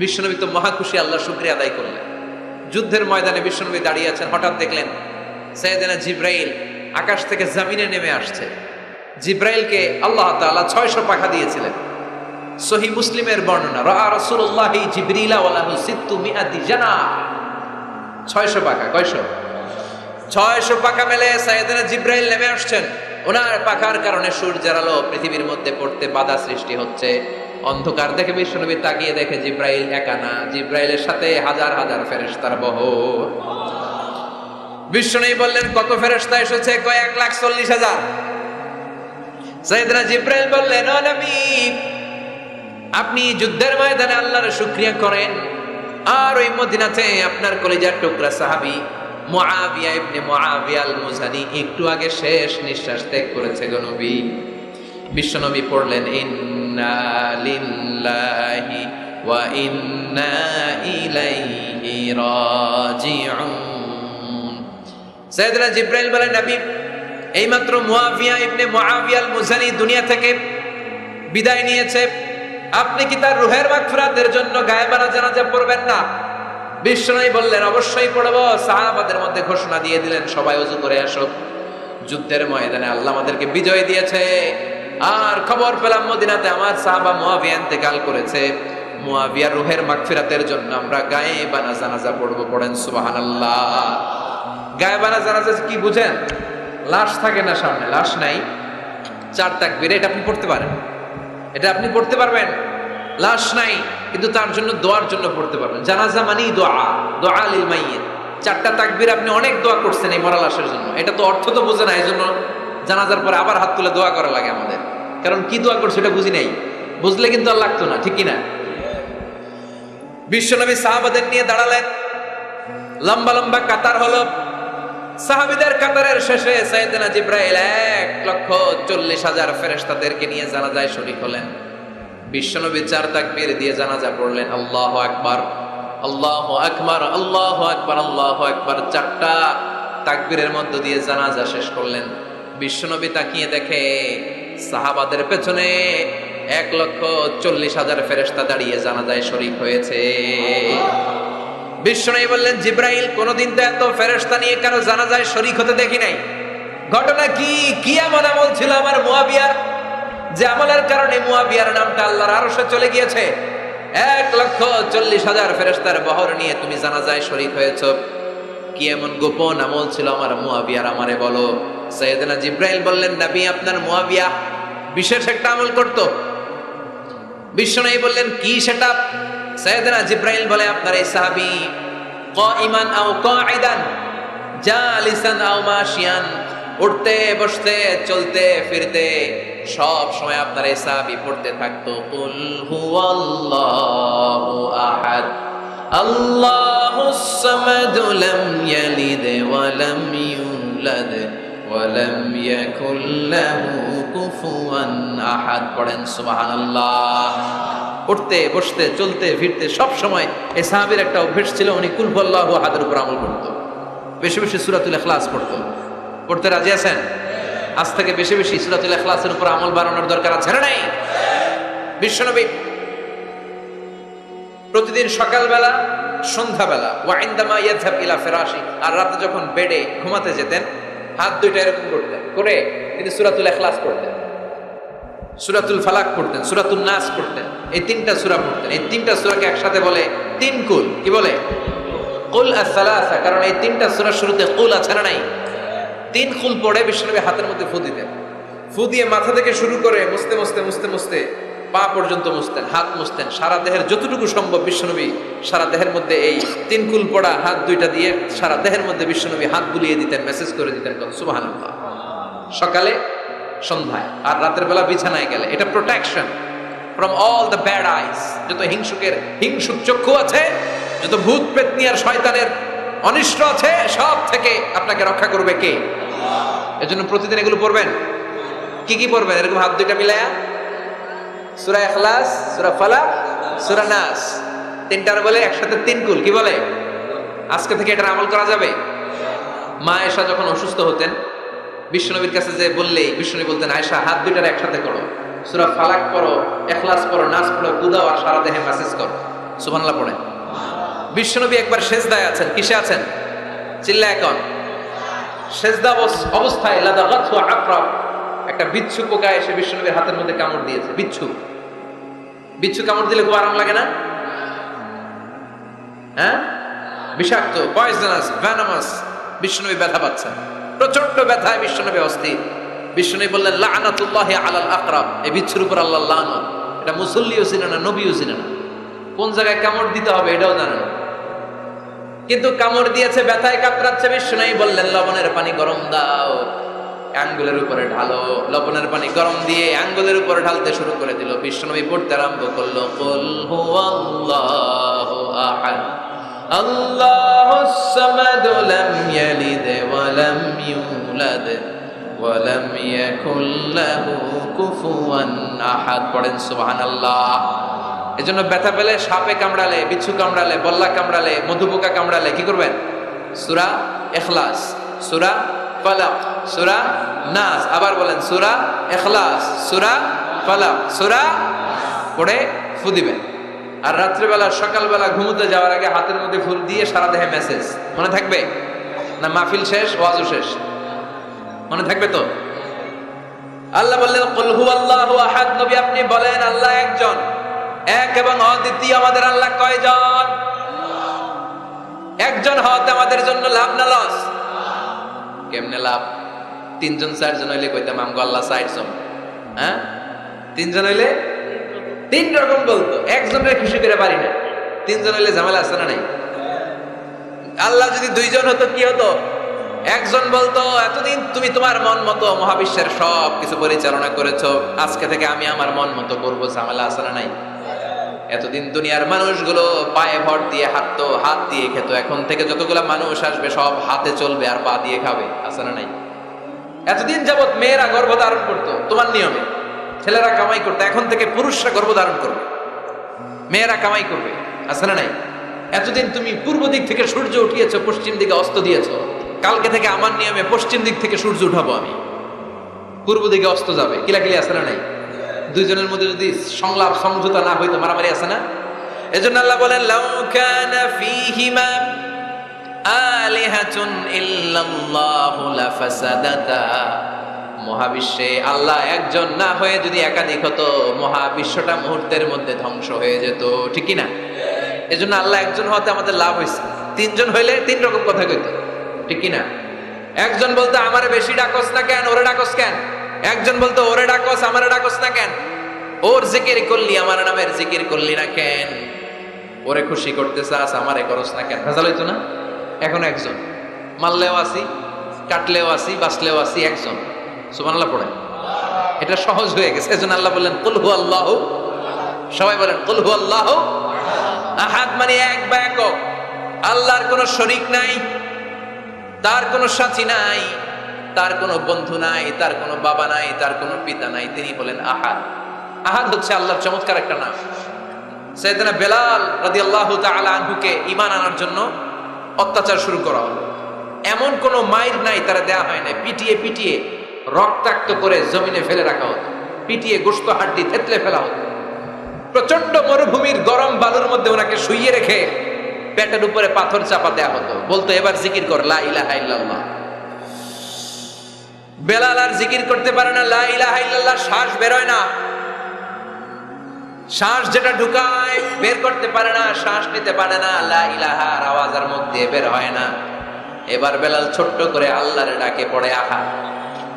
বিশ্বনবী তো মহা খুশি, আল্লাহর শুকরিয়া আদায় করলেন। যুদ্ধের ময়দানে বিশ্বনবী দাঁড়িয়ে আছেন, হঠাৎ দেখলেন সাইয়েদনা জিবরাইল আকাশ থেকে জমিনে নেমে আসছে। জিবরাইলকে আল্লাহ তাআলা 600 পাখা দিয়েছিলেন। সহিহ মুসলিমের বর্ণনা, রাআ রাসূলুল্লাহি জিবরিলা ওয়া লাহু 600 জানাহ। 600 পাখা। কয়শো? 600 পাখা মেলে সাইয়েদনা জিবরাইল নেমে আসছেন। ওনার পাখার কারণে সূর্যের আলো পৃথিবীর মধ্যে পড়তে বাধা সৃষ্টি হচ্ছে। অন্ধকার দেখে বিশ্বনবী তাকিয়ে দেখে জিবরাইল একা না, জিবরাইলের সাথে হাজার হাজার ফেরেশতার বহর। বিশ্বনবী বললেন, কত ফেরেশতা এসেছে? কয় 1,40,000। সাইয়েদনা জিবরাইল বললেন, ও নবী, আপনি যুদ্ধের ময়দানে আল্লাহর শুকরিয়া করেন, আর ওই মদিনাতে আপনার কলিজার টুকরা সাহাবী মুআবিয়া ইবনে মুআবিয়া আল মুজানি একটু আগে শেষ নিঃশ্বাস ত্যাগ করেছে গো নবী। বিশ্বনবী পড়লেন ইন্না লিল্লাহি ওয়া ইন্না ইলাইহি রাজিউন। সাইয়েদনা জিবরাইল বলেন, নবী এইমাত্র মুআবিয়া ইবনে মুআবিয়া আল মুজানি দুনিয়া থেকে বিদায় নিয়েছে, আপনি কি তার রূহের মাগফিরাতের জন্য গায়েবানা জানাজা পড়বেন না? বিশ্বনবী বললেন, অবশ্যই পড়ব। সাহাবাদের মধ্যে ঘোষণা দিয়ে দিলেন, সবাই ওযু করে আসো। যুদ্ধের ময়দানে আল্লাহ আমাদেরকে বিজয় দিয়েছে, আর খবর পেলাম মদিনাতে আমার সাহাবা মুআবিয়া ইন্তেকাল করেছে। মুআবিয়ার রূহের মাগফিরাতের জন্য আমরা গায়েবানা জানাজা পড়ব। পড়েন সুবহানাল্লাহ। গায়েবানা জানাজা কি বুঝেন? লাশ থাকে না সামনে, লাশ নাই, 4 তাকবীর, এটা আপনি পড়তে পারেন, এটা আপনি পড়তে পারবেন। লাশ নাই কিন্তু তার জন্য দোয়ার জন্য পড়তে পারবেন। জানাজা মানেই দোয়া, দোয়া লিল মাইয়িত। 4টা তাকবীর, আপনি অনেক দোয়া করছেন এই মরা লাশের জন্য। এটা তো অর্থ তো বোঝে না, এই জন্য জানাজার পরে আবার হাত তুলে দোয়া করা লাগে আমাদের, কারণ কি দোয়া করছে এটা বুঝি নাই। বুঝলে কিন্তু আর লাগতো না, ঠিক কিনা? বিশ্বনবী সাহাবাদের নিয়ে দাঁড়ালেন, লম্বা লম্বা কাতার হলো। সাহাবীদের কাতারের শেষে সাইয়েদনা জিবরাইল 1,40,000 ফেরেশতাদেরকে নিয়ে জানাজায় শরীক হলেন। বিশ্বনবী 4 তাকবীর দিয়ে জানাজা পড়লেন, আল্লাহু আকবার, আল্লাহু আকবার, আল্লাহু আকবার, আল্লাহু আকবার। 4টা তাকবীরের মধ্য দিয়ে জানাজা শেষ করলেন। বিশ্বনবী তাকিয়ে দেখে সাহাবাদের পেছনে 1,40,000 ফেরেশতা দাঁড়িয়ে জানাজায় শরীক হয়েছে। বিশ্বনবী বললেন, জিবরাইল, কোনদিন তো এত ফেরেশতা নিয়ে কারো জানাজায় শরীক হতে দেখি নাই। ঘটনা কি? কি এমন আমল ছিল আমার মুআবিয়ার, যে আমলের কারণে মুআবিয়ার নামটা আল্লাহর আরশে চলে গিয়েছে? 1,40,000 ফেরেশতার বহর নিয়ে তুমি জানাজায় শরীক হয়েছো। কি এমন গোপন আমল ছিল আমার মুআবিয়ার, আমারে বলো। সাইয়েদনা জিবরাইল বললেন, নবী, আপনার মুআবিয়া বিশেষ একটা আমল করত। বিশ্বনবী বললেন, কি সেটা? সাইয়েদনা জিবরাইল বলে, আপনার এই সাহাবী কাইমান আও কাঈদান, জালিসান আও মাশিয়ান, উঠতে বসতে চলতে ফিরতে সব সময় আপনার এই সাহাবী পড়তে থাকতো, কুল হুয়াল্লাহু আহাদ, আল্লাহুস সামাদ, লাম ইয়ালিদ ওয়া লাম ইউলাদ ওয়া লাম ইয়াকুল লাহু কুফুয়ান আহাদ। পড়েন সুবহানাল্লাহ। উঠতে বসতে চলতে ফিরতে সব সময় এই সাহাবীর একটা অভ্যাস ছিল, উনি কুল হুয়াল্লাহু আহাদের উপর আমল করত। বেশি বেশি সূরাতুল ইখলাস পড়তো। পড়তে রাজি আছেন? আজ থেকে বেশি বেশি সূরাতুল ইখলাসের উপর আমল বাড়ানোর দরকার আছে না নাই? বিশ্বনবী প্রতিদিন সকালবেলা, সন্ধ্যাবেলা, ওয়া ইনদামা ইয়াযহাব ইলা ফিরাশি, আর রাতে যখন বেডে ঘুমাতে যেতেন, হাত দুইটা এরকম করতেন, করে তিনি সূরাতুল ইখলাস পড়তেন, সূরাতুল ফালাক পড়তেন, সূরাতুন নাস পড়তেন। এই 3টা সূরা পড়তেন। এই 3টা সূরাকে একসাথে বলে 3 কুল। কি বলে? কুল আস-সালাসা। কারণ এই 3টা সূরার শুরুতে কুল আছে না নাই? 3 কুল পড়ে বিশ্বনবী হাতের মধ্যে ফু দিতেন। ফু দিয়ে মাথা থেকে শুরু করে মুছতে মুছতে মুছতে মুছতে পা পর্যন্ত মুছতেন, হাত মুছতেন, সারা দেহের যতটুকু সম্ভব বিশ্বনবী সারা দেহের মধ্যে এই 3 কুল পড়া হাত দুইটা দিয়ে সারা দেহের মধ্যে বিশ্বনবী হাত বুলিয়ে দিতেন, মেসেজ করে দিতেন, সুবহানাল্লাহ। সকালে, সন্ধ্যায়, আর রাতের বেলা বিছানায় গেলে। এটা protection from all the bad আইস। যত হিংসুক চক্ষু আছে, যত ভূত পেতনি আর শয়তানের অনিষ্ট আছে, সব থেকে আপনাকে রক্ষা করবে কে? এজন্য প্রতিদিন এগুলো পড়বেন। কি কি পড়বেন? এরকম হাত দুইটা মিলায়া সূরা ইখলাস, সূরা ফালাক, সূরা নাস, 3টার বলে একসাথে 3 কুল। কি বলে? আজকে থেকে এটার আমল করা যাবে। মা আয়েশা যখন অসুস্থ হতেন, বিশ্বনবীর কাছে যে বললেই বিশ্বনবী বলতেন, আয়েশা, হাত দুইটার একসাথে করো, সূরা ফালাক পড়ো, ইখলাস পড়ো, নাস পড়ো, কুদাও, আর সারা দেহে মেসেজ করো। সুবহানাল্লাহ পড়েন। বিশ্বনবী একবার সেজদায় আছেন। কিসে আছেন? চিল্লায় এখন। সেজদা অবস্থায় লাদাগাতহু আকরাব, একটা বিচ্ছু পোকা এসে বিশ্বনবীর হাতের মধ্যে কামড় দিয়েছে। বিচ্ছু কামড় দিলে খুব আরাম লাগে না? হ্যাঁ, বিষাক্ত, পয়জনাস, ভেনামাস। বিশ্বনবী ব্যথা পাচ্ছেন, প্রচন্ড ব্যথায় বিশ্বনবী অস্থির। বিশ্বনবী বললেন, লাআনাতুল্লাহি আলাল আকরাব, এই বিচ্ছুর উপর আল্লাহর লানত। এটা মুসল্লিও ছিল না, নবীও ছিল না, কোন জায়গায় কামড় দিতে হবে এটাও জানে না, কিন্তু কামড় দিয়েছে, ব্যথায় কাতরাচ্ছে। বিশ্বনবী বললেন, লবণের পানি গরম দাও, আঙ্গুলের উপরে ঢালো। লবণের পানি গরম দিয়ে আঙ্গুলের উপরে ঢালতে শুরু করে দিল। বিশ্বনবী পড়তে আরম্ভ করলো, কুল হুয়াল্লাহু আহাদ, আল্লাহুস সামাদ, লাম ইয়ালিদ ওয়া লাম ইউলাদ ওয়ালাম ইয়াকুল লাহু কুফুয়ান আহাদ। পড়েন সুবহানাল্লাহ। এজন্য ব্যথা পেলে, সাপে কামড়ালে, বিচ্ছু কামড়ালে, বল্লা কামড়ালে, মধুপোকা কামড়ালে কি করবেন? সূরা ইখলাস, সূরা ফালাক, সূরা নাস। আবার বলেন সূরা ইখলাস, সূরা ফালাক, সূরা পড়ে ফু দিবেন। আর রাত্রিবেলা, সকালবেলা ঘুমোতে যাওয়ার আগে হাতের মধ্যে ফুল দিয়ে সারা দেহে মেসেজ। মনে থাকবে না? মাহফিল শেষ, ওয়াজও শেষ, মনে থাকবে তো? আল্লাহ বললেন কুল হুয়াল্লাহু আহাদ। নবী আপনি বলেন আল্লাহ একজন, এক এবং অদ্বিতীয়। আমাদের আল্লাহ কয়জন? একজন হওয়াতে আমাদের জন্য লাভ না লস? কেমনে লাভ? তিনজন চারজন হইলে কইতাম আমগো আল্লাহ চারজন। হ্যাঁ, তিনজন হইলে তিন রকম বলতো, একজনের খুশি করে পারি না। তিনজন হইলে ঝামেলা আছে না নাই? আল্লাহ যদি দুইজন হতো কি হতো? একজন বলতো এতদিন তুমি তোমার মন মতো মহাবিশ্বের সব কিছু পরিচালনা করেছো, আজকে থেকে আমি আমার মন মতো করবো। ঝামেলা আছে না নাই? এতদিন দুনিয়ার মানুষগুলো পায়ে ভর দিয়ে হাঁটতো, হাত দিয়ে খেত, এখন থেকে যতগুলা মানুষ আসবে সব হাতে চলবে আর পা দিয়ে খাবে। আছে না নাই? এতদিন যাবত মেয়েরা গর্ভধারণ করতো তোমার নিয়মে, ছেলেরা কামাই করতো, এখন থেকে পুরুষরা গর্ভধারণ করবে, মেয়েরা কামাই করবে। আছে না নাই? এতদিন তুমি পূর্ব দিক থেকে সূর্য উঠিয়েছো, পশ্চিম দিকে অস্ত দিয়েছো, কালকে থেকে আমার নিয়মে পশ্চিম দিক থেকে সূর্য উঠাবো আমি, পূর্ব দিকে অস্ত যাবে। কিলাকিলি আছে না নাই? দুইজনের মধ্যে যদি সংলাপ সমঝোতা না হইতো মারামারি আছে না? এজন্য আল্লাহ বলেন লাউ কানা ফীহিমা আলিহাতুন ইল্লাল্লাহু লাফাসাদাতা। মহাবিশ্বে আল্লাহ একজন না হয়ে যদি একাধিক হতো, মহাবিশ্বটা মুহূর্তের মধ্যে ধ্বংস হয়ে যেত। ঠিক কি না? এজন্য আল্লাহ একজন হওয়াতে আমাদের লাভ হয়েছে। তিনজন হইলে তিন রকম কথা কইতো। ঠিক কি না? একজন বলতো আমারে বেশি ডাকস না কেন, ওরে ডাকস কেন? একজন বলতো ওরে ডাকস, আমারে ডাকস না কেন? ওর জিকির করলি, আমার নামের জিকির করলি না কেন? ওরে খুশি করতে চাস, আমারে করস না কেন? ভেজাল হইতো না? এখন একজন, মারলেও আসি, কাটলেও আসি, বাঁচলেও আসি, একজন। সুবহানাল্লাহ পড়েন। এটা সহজ হয়ে গেছে। এজন্য আল্লাহ বললেন কুল হুয়াল্লাহু। সবাই বলেন কুল হুয়াল্লাহু আহাদ। মানে এক বা একক। আল্লাহর কোনো শরীক নাই, তার কোনো সাথী নাই, তার কোনো বন্ধু নাই, তার কোনো বাবা নাই, তার কোনো পিতা নাই। তিনি বলেন আহাদ। আহাদ হচ্ছে আল্লাহর চমৎকার একটা নাম। সাইয়েদনা বেলাল রাদিয়াল্লাহু তাআলা আনহুকে ঈমান আনার জন্য অত্যাচার শুরু করা হলো। এমন কোনো মাইর নাই তারা দেয়া হয় না, পিটিয়ে পিটিয়ে রক্তাক্ত করে জমিনে ফেলে রাখা হতো, পিটিয়ে গোশত হাড্ডি থেতলে ফেলা হতো। প্রচন্ড মরুভূমির গরম বালুর মধ্যে ওনাকে শুইয়ে রেখে পেটের উপরে পাথর চাপা দেয়া হতো। বলতো এবার জিকির কর লা ইলাহা ইল্লাল্লাহ। বেলাল আর জিকির করতে পারে না, লা ইলাহা ইল্লাল্লাহ শ্বাস বেরোয় না, শ্বাস যেটা ঢুকায় বের করতে পারে না, শ্বাস নিতে পারে না, লা ইলাহার আওয়াজ আর মুখ দিয়ে বের হয় না। এবার বেলাল ছোট্ট করে আল্লাহর ডাকে পড়ে আহাদ।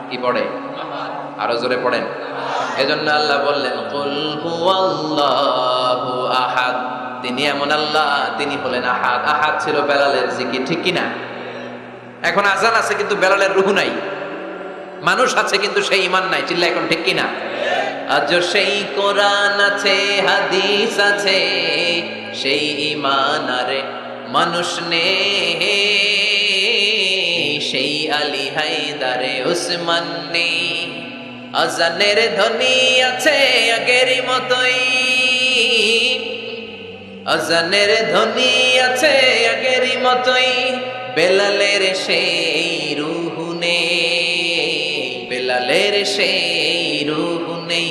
কি পড়ে? আরো জোরে পড়েন। এজন্য আল্লাহ বললেন কুল হুয়াল্লাহু আহাদ। তিনি এমন আল্লাহ, তিনি হলেন আহাদ। আহাদ ছিল বেলালের জিকির। ঠিক কি না? এখন আজান আছে কিন্তু বেলালের রূহ নাই, মানুষ আছে কিন্তু সেই ঈমান নাই। চিল্লা এখন ঠিক কি না? আজ সেই কোরআন আছে, হাদিস আছে, সেই ঈমান আরে মানুষ নেই, সেই আলী হায়দারে উসমান নেই। আজানের ধ্বনি আছে আগেরই মতোই, আজানের ধ্বনি আছে আগেরই মতোই, বেলালের সেই রূহ নেই, বেলালের সেই রূহ নেই।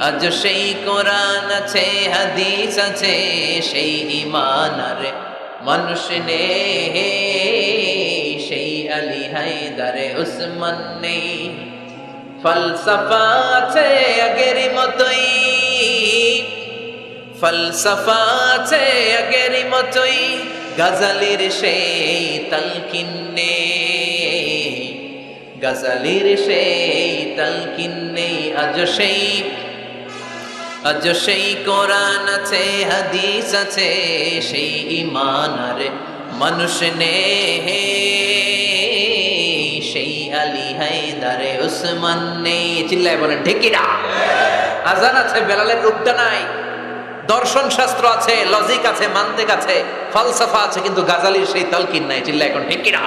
আজ সেই কোরআন আছে, হাদিস আছে, সেই ঈমান আর মানুষ নেই, সেই আলী হায়দারে উসমান নেই। ফলসফা আছে আগেরই মতোই, ফলসফা আছে আগেরই মতোই, গজলের সেই তালকিন নেই, গজলের সেই তালকিন নেই। আজ সেই কোরআন আছে, হাদিস আছে, সেই ঈমান আর মানুষ নেই, সেই আলী হায়দারে উসমান নেই। চিল্লায় বলেন ঠিক কি না? আজান আছে, বেলালের রূপটা নাই। দর্শন শাস্ত্র আছে, লজিক আছে, মান্তিক আছে, ফলসফা আছে, কিন্তু গাজালির সেই তালকিন নাই। চিল্লায় এখন ঠিক কি না?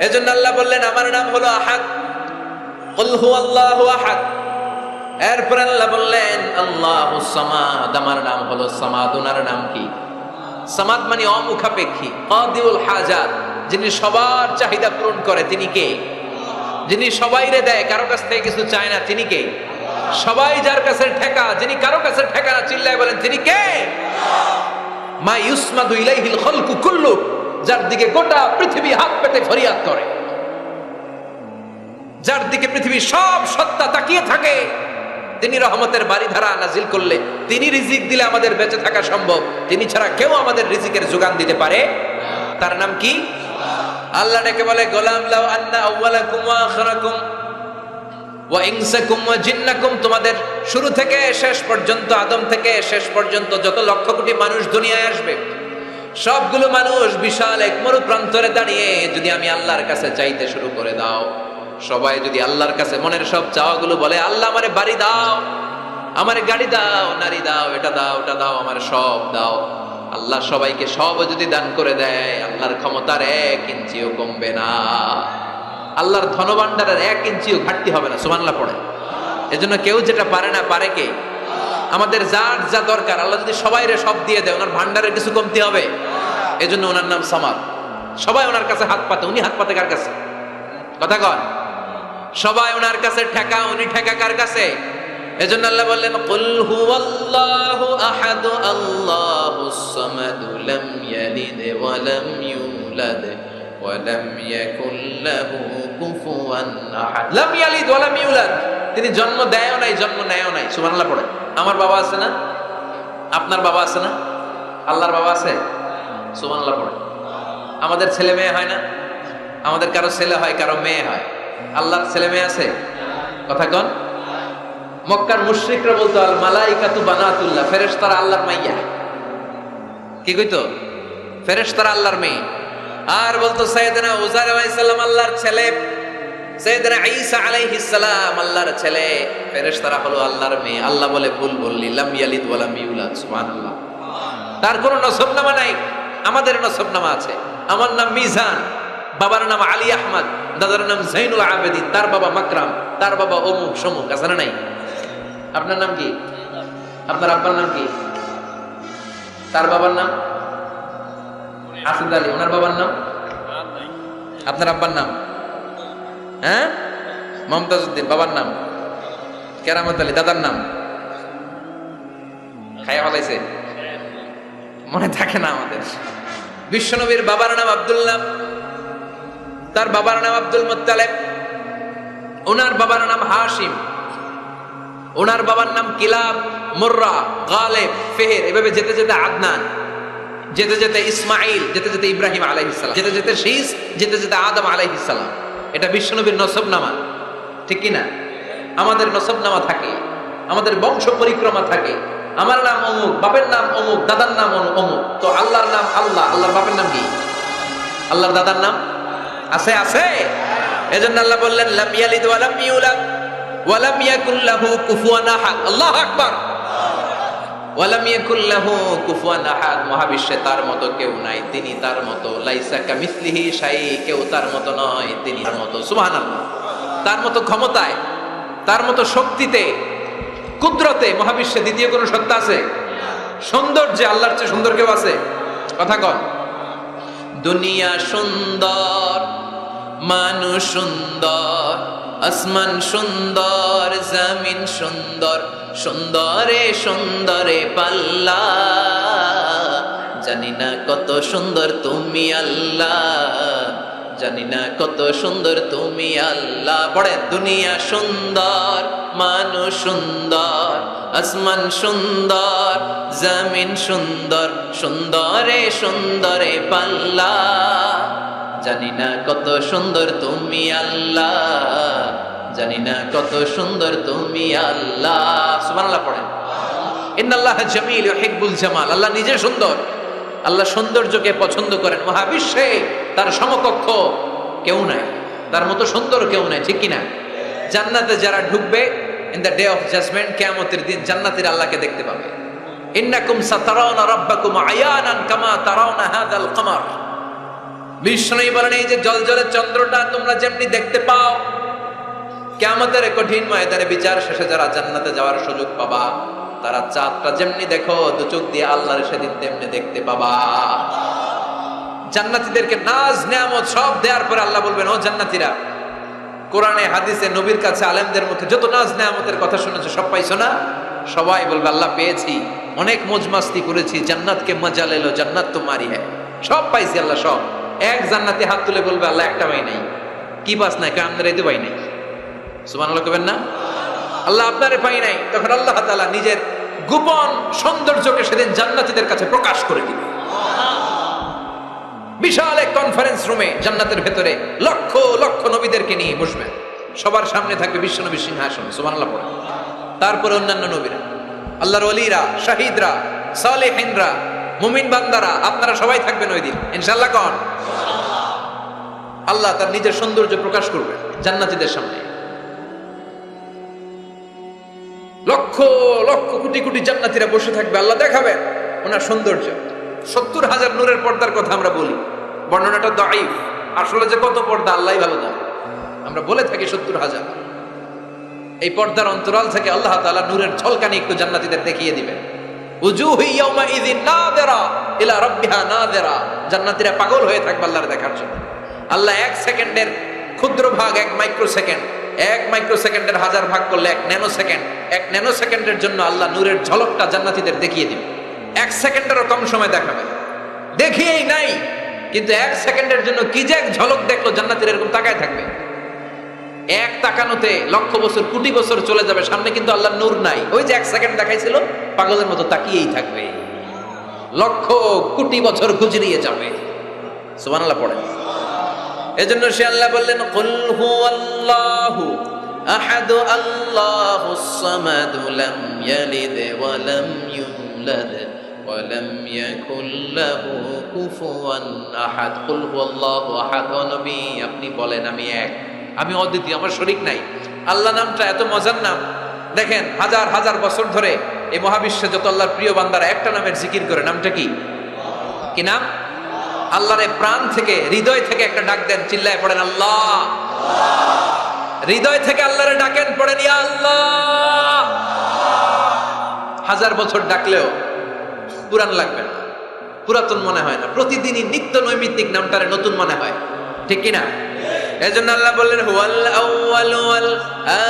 এজন্য আল্লাহ বললেন আমার নাম হলো আহাদ, কুল হুয়াল্লাহু আহাদ। এরপর আল্লাহ বললেন আল্লাহুস সামাদ, আমার নাম হলো সামাদ। ওনার নাম কি? সামাদ মানে অমুখাপেক্ষী, কাদিউল হাজাত, যিনি সবার চাহিদা পূরণ করে। তিনি কে? যিনি সবাইরে দেয়, কারো কাছ থেকে কিছু চায় না। তিনি কে? সবাই যার কাছে ঠেকা, যিনি কারো কাছে ঠেকা না। চিল্লায় বলেন তিনি কে? মা ইউসমাদু ইলাইহিল খালকু কুল্লু, যার দিকে গোটা পৃথিবী হাত পেতে ফরিয়াদ করে, যার দিকে পৃথিবীর সব সত্তা তাকিয়ে থাকে। তিনি রহমতের বারিধারা নাজিল করলে, তিনি রিজিক দিলে আমাদের বেঁচে থাকা সম্ভব। তিনি ছাড়া কেউ আমাদের রিজিকের যোগান দিতে পারে? তার নাম কি? আল্লাহ ডেকে বলে গোলাম লাউ আন্না আউওয়ালাকুম ওয়া আখিরাকুম ওয়া ইনসাকুম ওয়া জিন্নাকুম, তোমাদের শুরু থেকে শেষ পর্যন্ত, আদম থেকে শেষ পর্যন্ত যত লক্ষ কোটি মানুষ দুনিয়ায় আসবে, সবগুলো মানুষ বিশাল এক মরু প্রান্তরে দাঁড়িয়ে যদি আমি আল্লাহর কাছে চাইতে শুরু করে দাও, সবাই যদি আল্লাহর কাছে মনের সব চাওয়াগুলো বলে, আল্লাহ আমারে বাড়ি দাও, আমারে গাড়ি দাও, নারী দাও, এটা দাও, ওটা দাও, আমার সব দাও, আল্লাহ সবাইকে সব যদি দান করে দেয়, আল্লাহর ক্ষমতার 1 ইঞ্চিও কমবে না, আল্লাহর ধনভাণ্ডারের 1 ইঞ্চিও ঘাটতি হবে না। সুবহানাল্লাহ পড়ে। এজন্য কেউ যেটা পারে না, পারে কে? আমাদের যার যা দরকার আল্লাহ যদি সবাইরে সব দিয়ে দেয়, ওনার ভান্ডারের কিছু কমতি হবে? এজন্য ওনার নাম সামাদ। সবাই ওনার কাছে হাত পাতে। উনি হাত পাতে কার কাছে? কথা কন। সবাই ওনার কাছে ঠেকা, উনি ঠেকা কার কাছে? এজন্য আল্লাহ বললেন কুল হুয়াল্লাহু আহাদ আল্লাহুস সামাদ লাম ইয়ালিদ ওয়া লাম ইউলাদ ওয়া লাম ইয়াকুল লাহু কুফুয়ান আহাদ। লাম ইয়ালিদ ওয়া লাম ইউলাদ, তিনি জন্ম দেয়ও নাই, জন্ম নেয়ও নাই। সুবহানাল্লাহ পড়ে। আমার বাবা আছে না? আপনার বাবা আছে না? আল্লাহর বাবা আছে? সুবহানাল্লাহ পড়ে। আমাদের ছেলে মেয়ে হয় না? আমাদের কারো ছেলে হয়, কারো মেয়ে হয়। আল্লাহর ছেলে মেয়ে আছে? কথা কন। মক্কার মুশরিকরা বলতো আল মালাইকাতু বানাতুল্লাহ, ফেরেশতারা আল্লাহর মাইয়া। কি কইতো? ফেরেশতারা আল্লাহর মেয়ে। আর বলতো সাইয়েদনা উযাইর আলাইহিস সালাম আল্লাহর ছেলে, সাইয়েদনা ঈসা আলাইহিস সালাম আল্লাহর ছেলে, ফেরেশতারা হলো আল্লাহর মেয়ে। আল্লাহ বলে ভুল বললি, লাম ইয়ালিদ ওয়া লাম ইউলাদ। সুবহানাল্লাহ। তার কোনো নসবনামা নাই, আমাদের নসবনামা আছে। আমার নাম মিজান, বাবার নাম আলী আহমদ, দাদার নাম জাইনুল আবেদিন, তার বাবা মাকরাম, তার বাবা অমুক সমুক। আছে না নাই? আপনার নাম কি? আপনার আব্বার নাম কি? তার বাবার নাম হাসিদ আলী, ওনার বাবার নাম? আপনার আব্বার নাম? হ্যাঁ, মমতাজ উদ্দিন। বাবার নাম কেরামত আলী। দাদার নাম খায়া ফলাইছে, মনে থাকে না আমাদের। বিশ্বনবীর বাবার নাম আব্দুল্লাহ, তার বাবার নাম আব্দুল মুত্তালিব, ওনার বাবার নাম হাশিম, ওনার বাবার নাম কিলাব, মুররা, গালেব, ফেহের। এভাবে যেতে যেতে আদনান, যেতে যেতে ইসমাইল, যেতে যেতে ইব্রাহিম আলাইহিস সালাম, যেতে যেতে শীস, যেতে যেতে আদম আলাইহিস সালাম। এটা বিশ্বনবীর নসবনামা, ঠিক কি না? আমাদের নসবনামা থাকে, আমাদের বংশ পরিক্রমা থাকে। আমার নাম অমুক, বাপের নাম অমুক, দাদার নাম অমুক। তো আল্লাহর নাম আল্লাহ, আল্লাহর বাপের নাম কি? আল্লাহর দাদার নাম আছে? আছে। এজন্য আল্লাহ বললেন লাম ইয়ালিদ ওয়া লাম ইউলাদ ওয়া লাম ইয়াকুল লাহু কুফুয়ান আহাদ। আল্লাহু আকবার। ওয়া লাম ইয়াকুল লাহু কুফুয়ান আহাদ, মহাবিশ্বে তার মতো কেউ নাই, তিনি তার মতো। লাইসা কামিসলিহি শাই, কেউ তার মতো নয়, তিনি তার মতো। সুবহানাল্লাহ। তার মতো ক্ষমতায়, তার মতো শক্তিতে, কুদরতে মহাবিশ্বে দ্বিতীয় কোন সত্তা আছে? সৌন্দর্যে আল্লাহর চেয়ে সুন্দর কেউ আছে? কথা কন। দুনিয়া সুন্দর, মানুষ সুন্দর, আসমান সুন্দর, জমিন সুন্দর, সুন্দরে সুন্দরে পাল্লা, জানি না কত সুন্দর তুমি আল্লাহ, জানি না কত সুন্দর তুমি আল্লাহ। পড়ে দুনিয়া সুন্দর, মানুষ সুন্দর, আসমান সুন্দর, জমিন সুন্দর, সুন্দরে সুন্দরে পাল্লা, জানি না কত সুন্দর তুমি আল্লাহ, জানি না কত সুন্দর তুমি আল্লাহ। সুবহানাল্লাহ পড়েন। ইন্নাল্লাহা জামিল ইউহিব্বুল জামাল, আল্লাহ নিজে সুন্দর, আল্লাহ সৌন্দর্যকে পছন্দ করেন। মহাবিশ্বে তার সমকক্ষ কেউ নাই, তার মতো সুন্দর কেউ নাই, ঠিক কিনা? জান্নাতে যারা ঢুকবে in the day of judgement, কিয়ামতের দিন জান্নাতীরা আল্লাহকে দেখতে পাবে। ইন্নাকুম সাতারাউনা রাব্বাকুম আয়ানান কামা তারাউনা হাযাল কমার, বিষ্ণুই বলেন এই যে জলজলে চন্দ্রটা তোমরা যেমনি দেখতে পাও, কিয়ামতের কঠিন ময়দানে বিচার শেষে যারা জান্নাতে যাওয়ার সুযোগ পাবা, তারা চাঁদটা যেমনি দেখো দু চোখ দিয়ে আল্লাহর সেদিন তেমনি দেখতে পাবা। জান্নাতীদেরকে নাজ নেয়ামত সব দেওয়ার পরে আল্লাহ বলবেন, ও জান্নাতীরা, কোরআনে হাদিসে নবীর কাছে আলেমদের মুখে যত নাজ নেয়ামতের কথা শুনেছো সব পাইছো না? সবাই বলবে আল্লাহ পেয়েছি, অনেক মौज मस्ती করেছি, জান্নাতকে মজা লেলো, জান্নাত তোমারই হ্যাঁ, সব পাইছি আল্লাহ সব। এক জান্নাতি হাত তুলে বলবে আল্লাহ একটা পাই নাই। কি পাস না? আমরা এতে পাই নাই। সুবহানাল্লাহ কবেন না? আল্লাহ আপনারে পাই নাই। তখন আল্লাহ তাআলা নিজের গোপন সৌন্দর্যকে সেদিন জান্নাতীদের কাছে প্রকাশ করে দিবে। বিশাল এক কনফারেন্স রুমে জান্নাতের ভেতরে লক্ষ লক্ষ নবীদেরকে নিয়ে বসবেন, সবার সামনে থাকবে বিশ্বনবীর সিংহাসন। সুবহানাল্লাহ পড়ে। তারপরে অন্যান্য নবীরা, আল্লাহর ওলিরা, শাহিদরা, সালেহিনরা, মুমিন বান্দারা, আপনারা সবাই থাকবেন ওই দিন ইনশাআল্লাহ। কোন আল্লাহ তার নিজের সৌন্দর্য প্রকাশ করবে জান্নাতীদের সামনে। লক্ষ লক্ষ কোটি কোটি জান্নাতীরা বসে থাকবে, আল্লাহ দেখাবেন ওনার সৌন্দর্য। 70,000 নূরের পর্দার কথা আমরা বলি, বর্ণনাটা দাঈফ, আসলে যে কত পর্দা আল্লাহই ভালো জানে। আমরা বলে থাকি 70,000। এই পর্দার অন্তরাল থেকে আল্লাহ তাআলা নূরের ঝলকানি একটু জান্নাতীদের দেখিয়ে দিবেন। উজুহু ইয়াউমাইযিন নাযিরা ইলা রাব্বিহা নাযিরা। জান্নাতীরা পাগল হয়ে থাকবে আল্লাহর দেখার জন্য। আল্লাহ এক সেকেন্ডের ক্ষুদ্র ভাগ, এক মাইক্রোসেকেন্ড, এক মাইক্রোসেকেন্ডের হাজার ভাগ করলে এক ন্যানো সেকেন্ড, এক ন্যানো সেকেন্ডের জন্য আল্লাহ নূরের ঝলকটা জান্নাতীদের দেখিয়ে দিবে। এক সেকেন্ডেরও কম সময় দেখাবে, দেখিয়েই নাই, কিন্তু এক সেকেন্ডের জন্য কি যে এক ঝলক দেখলো জান্নাতীরা এরকম তাকায় থাকবে। এক তাকানোতে লক্ষ বছর কোটি বছর চলে যাবে, সামনে কিন্তু আল্লাহর নূর নাই। ওই যে এক সেকেন্ড দেখাইছিল, পাগলের মতো তাকিয়েই থাকবে, লক্ষ কোটি বছর গুজরিয়ে যাবে। সুবহানাল্লাহ পড়ে। এজন্য সে আল্লাহ বললেন, কুল হুয়াল্লাহু আহাদু আল্লাহুস সামাদ লাম ইয়ালিদ ওয়া লাম ইউলাদ ওয়া লাম ইয়াকুল লাহু কুফুয়ান আহাদ। কুল হুয়াল্লাহু আহাদ। ও নবী আপনি বলেন আমি এক, আমি অদ্বিতীয়, আমার শরীক নাই। আল্লাহ নামটা এত মজার নাম। দেখেন হাজার হাজার বছর ধরে এই মহাবিশ্বে যত আল্লাহর প্রিয় বান্দারা একটা নামের জিকির করে, নামটা কি? কি নাম? আল্লাহরে প্রাণ থেকে, হৃদয় থেকে একটা ডাক দেন, চিল্লায় পড়েন আল্লাহ। হৃদয় থেকে আল্লাহরে ডাকেন, পড়েন ইয়া আল্লাহ। হাজার বছর ডাকলেও পুরান লাগবে না, পুরাতন মনে হয় না। প্রতিদিনই নিত্য নৈমিত্তিক নামটারে নতুন মনে হয়, ঠিক কিনা? এজন্য আল্লাহ বললেন হুয়াল আউয়াল ওয়াল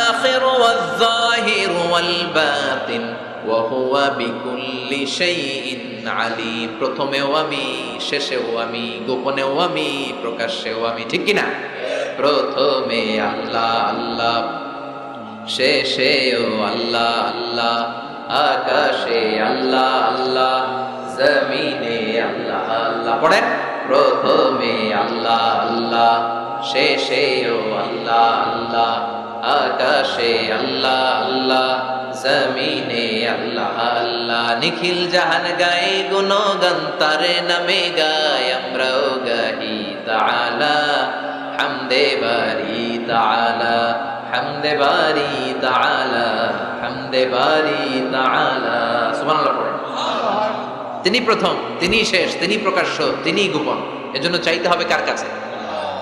আখির ওয়াল যাহির ওয়াল বাতিন ওয়া হুয়া বিকুল্লি শাইইন আলিম। প্রথমেও আমি, শেষেও আমি, গোপনেও আমি, প্রকাশ্যেও আমি, ঠিক কিনা? প্রথমে আল্লাহ আল্লাহ, শেষেও আল্লাহ আল্লাহ, আকাশে আল্লাহ আল্লাহ, জমিনে আল্লাহ আল্লাহ। পড়েন, প্রথমে আল্লাহ আল্লাহ, শেষেও আল্লাহ আল্লাহ, আকাশে আল্লাহ আল্লাহ, জমিনে আল্লাহ আল্লাহ। নিখিল জাহান গায়ে গুণগান তারে নামে গায়, আমরাও গাহি তাআলা হামদে বারি তাআলা, হামদে বারি তাআলা, হামদে বারি তাআলা। সুবহানাল্লাহ পড়েন। তিনি প্রথম, তিনি শেষ, তিনি প্রকাশ্য, তিনি গোপন। এজন্য চাইতে হবে কার কাছে?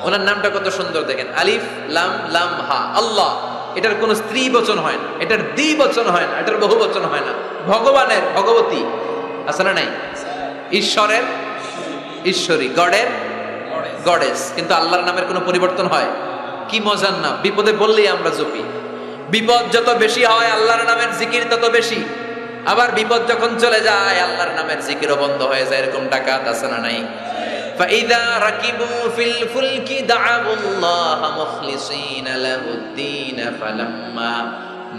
ওনার নামটা কত সুন্দর দেখেন, আলিফ লাম লাম হা, আল্লাহ। এটার কোনো স্ত্রী বচন হয় না, এটার দ্বি বচন হয় না, এটার বহু বচন হয় না। ভগবানের ভগবতী আছে না নাই? ঈশ্বরের ঈশ্বরী, গডের গডেস। কিন্তু আল্লাহর নামের কোনো পরিবর্তন হয়? কি মজার নাম! বিপদে বললেই আমরা জপি। বিপদ যত বেশি হয় আল্লাহর নামের জিকির তত বেশি। আবার বিপদ যখন চলে যায় আল্লাহর নামের জিকিরও বন্ধ হয়ে যায়। এরকম ডাকাত আছে না নাই? فإذا ركبوا في الفلك دعوا الله مخلصين له الدين فلما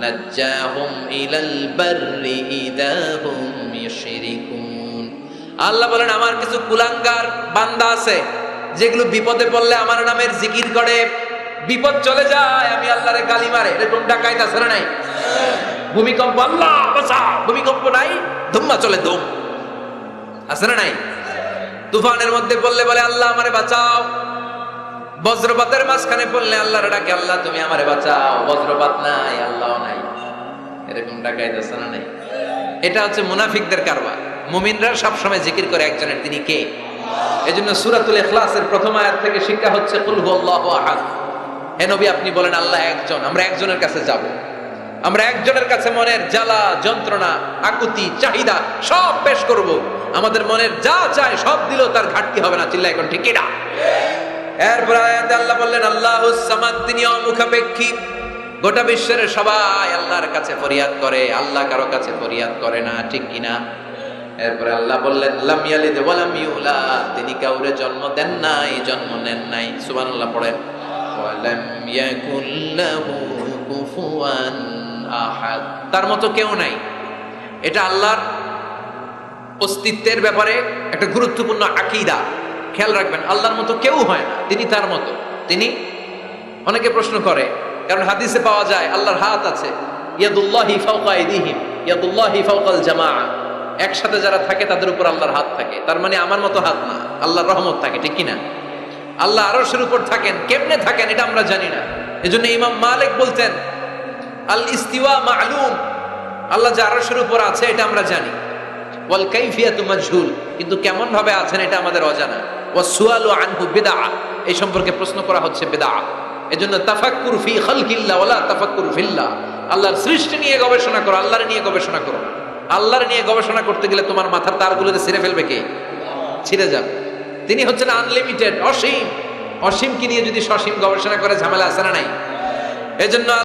نجاهم إلى البر إذا هم يشركون। আল্লাহ বলেন আমার কিছু কুলাঙ্গার বান্দা আছে যেগুলো বিপদে পড়লে আমার নামের জিকির করে, বিপদ চলে যায় আমি আল্লাহরে গালি মারে। এরকম ডাকাইত আছে না নাই? ভূমিকম্প, আল্লাহ বাঁচাও, ভূমিকম্প নাই, ধুম্মা চলে ধুম, আছে না নাই? তুফানের মধ্যে পড়লে বলে আল্লাহ আমারে বাঁচাও। বজ্রপাতের মাঝখানে পড়লে আল্লাহর ডাকে, আল্লাহ তুমি আমারে বাঁচাও। বজ্রপাত নাই, আল্লাহ নাই। এরকম ডাকাইত আছে না নাই? এটা হচ্ছে মুনাফিকদের কারবার। মুমিনরা সবসময় জিকির করে একজনের, তিনি কে? এজন্য সূরাতুল ইখলাসের প্রথম আয়াত থেকে শিক্ষা হচ্ছে কুল হুয়াল্লাহু আহাদ। হে নবী আপনি বলেন আল্লাহ একজন, আমরা একজনের কাছে যাব, আমরা একজনের কাছে মনের জ্বালা যন্ত্রণা আকুতি চাহিদা সব পেশ করব, আমাদের মনের যা চায় সব দিলেও তার ঘাটতি হবে না। চিল্লা এখন ঠিক কিনা? এরপর আয়াতে আল্লাহ বললেন আল্লাহুস সামাদ, তিনি অমুখাপেক্ষী, গোটা বিশ্বের সবাই আল্লাহর কাছে ফরিয়াদ করে, আল্লাহ কারো কাছে ফরিয়াদ করে না, ঠিক কিনা? এরপরে আল্লাহ বললেন লাম ইয়ালিদ ওয়া লাম ইউলাদ, তিনি কাউরে জন্ম দেন নাই, জন্ম নেন নাই। সুবহানাল্লাহ পড়েন। ওয়া লাম ইয়াকুল লাহু কুফুয়ান আহাদ, তার মতো কেউ নাই। এটা আল্লাহর অস্তিত্বের ব্যাপারে একটা গুরুত্বপূর্ণ আকীদা, খেয়াল রাখবেন। আল্লাহর মতো কেউ হয় না, তিনি তার মতো। তিনি, অনেকে প্রশ্ন করে, কারণ হাদিসে পাওয়া যায় আল্লাহর হাত আছে, ইয়াদুল্লাহি ফাওকা আইদিহিম, ইয়াদুল্লাহি ফাওকাল জামাআ, একসাথে যারা থাকে তাদের উপর আল্লাহর হাত থাকে। তার মানে আমার মতো হাত না, আল্লাহর রহমত থাকে, ঠিক কিনা? আল্লাহ আরশের উপর থাকেন, কেমনে থাকেন এটা আমরা জানি না। এজন্য ইমাম মালিক বলতেন আল ইস্তিওয়া মা'লুম, আল্লাহ যে আরশের উপর আছে এটা আমরা জানি, ওয়াল কাইফিয়াতু মাজহুল, কিন্তু কেমন ভাবে আছেন এটা আমাদের অজানা। ওয়াস সুআলু আনহু বিদআ, এই সম্পর্কে প্রশ্ন করা হচ্ছে বিদআ। এজন্য তাফাক্কুর ফি খালকিল্লাহ ওয়ালা তাফাক্কুর ফিল্লাহ, আল্লাহর সৃষ্টি নিয়ে গবেষণা করো, আল্লাহর নিয়ে গবেষণা করো না। আল্লাহর নিয়ে গবেষণা করতে গেলে তোমার মাথার তারগুলোতে ছিঁড়ে ফেলবে কে? ছিঁড়ে যাবে। তিনি হচ্ছেন আনলিমিটেড, অসীম। অসীমকে নিয়ে যদি সসীম গবেষণা করে ঝামেলা আছে না নাই? এজন্য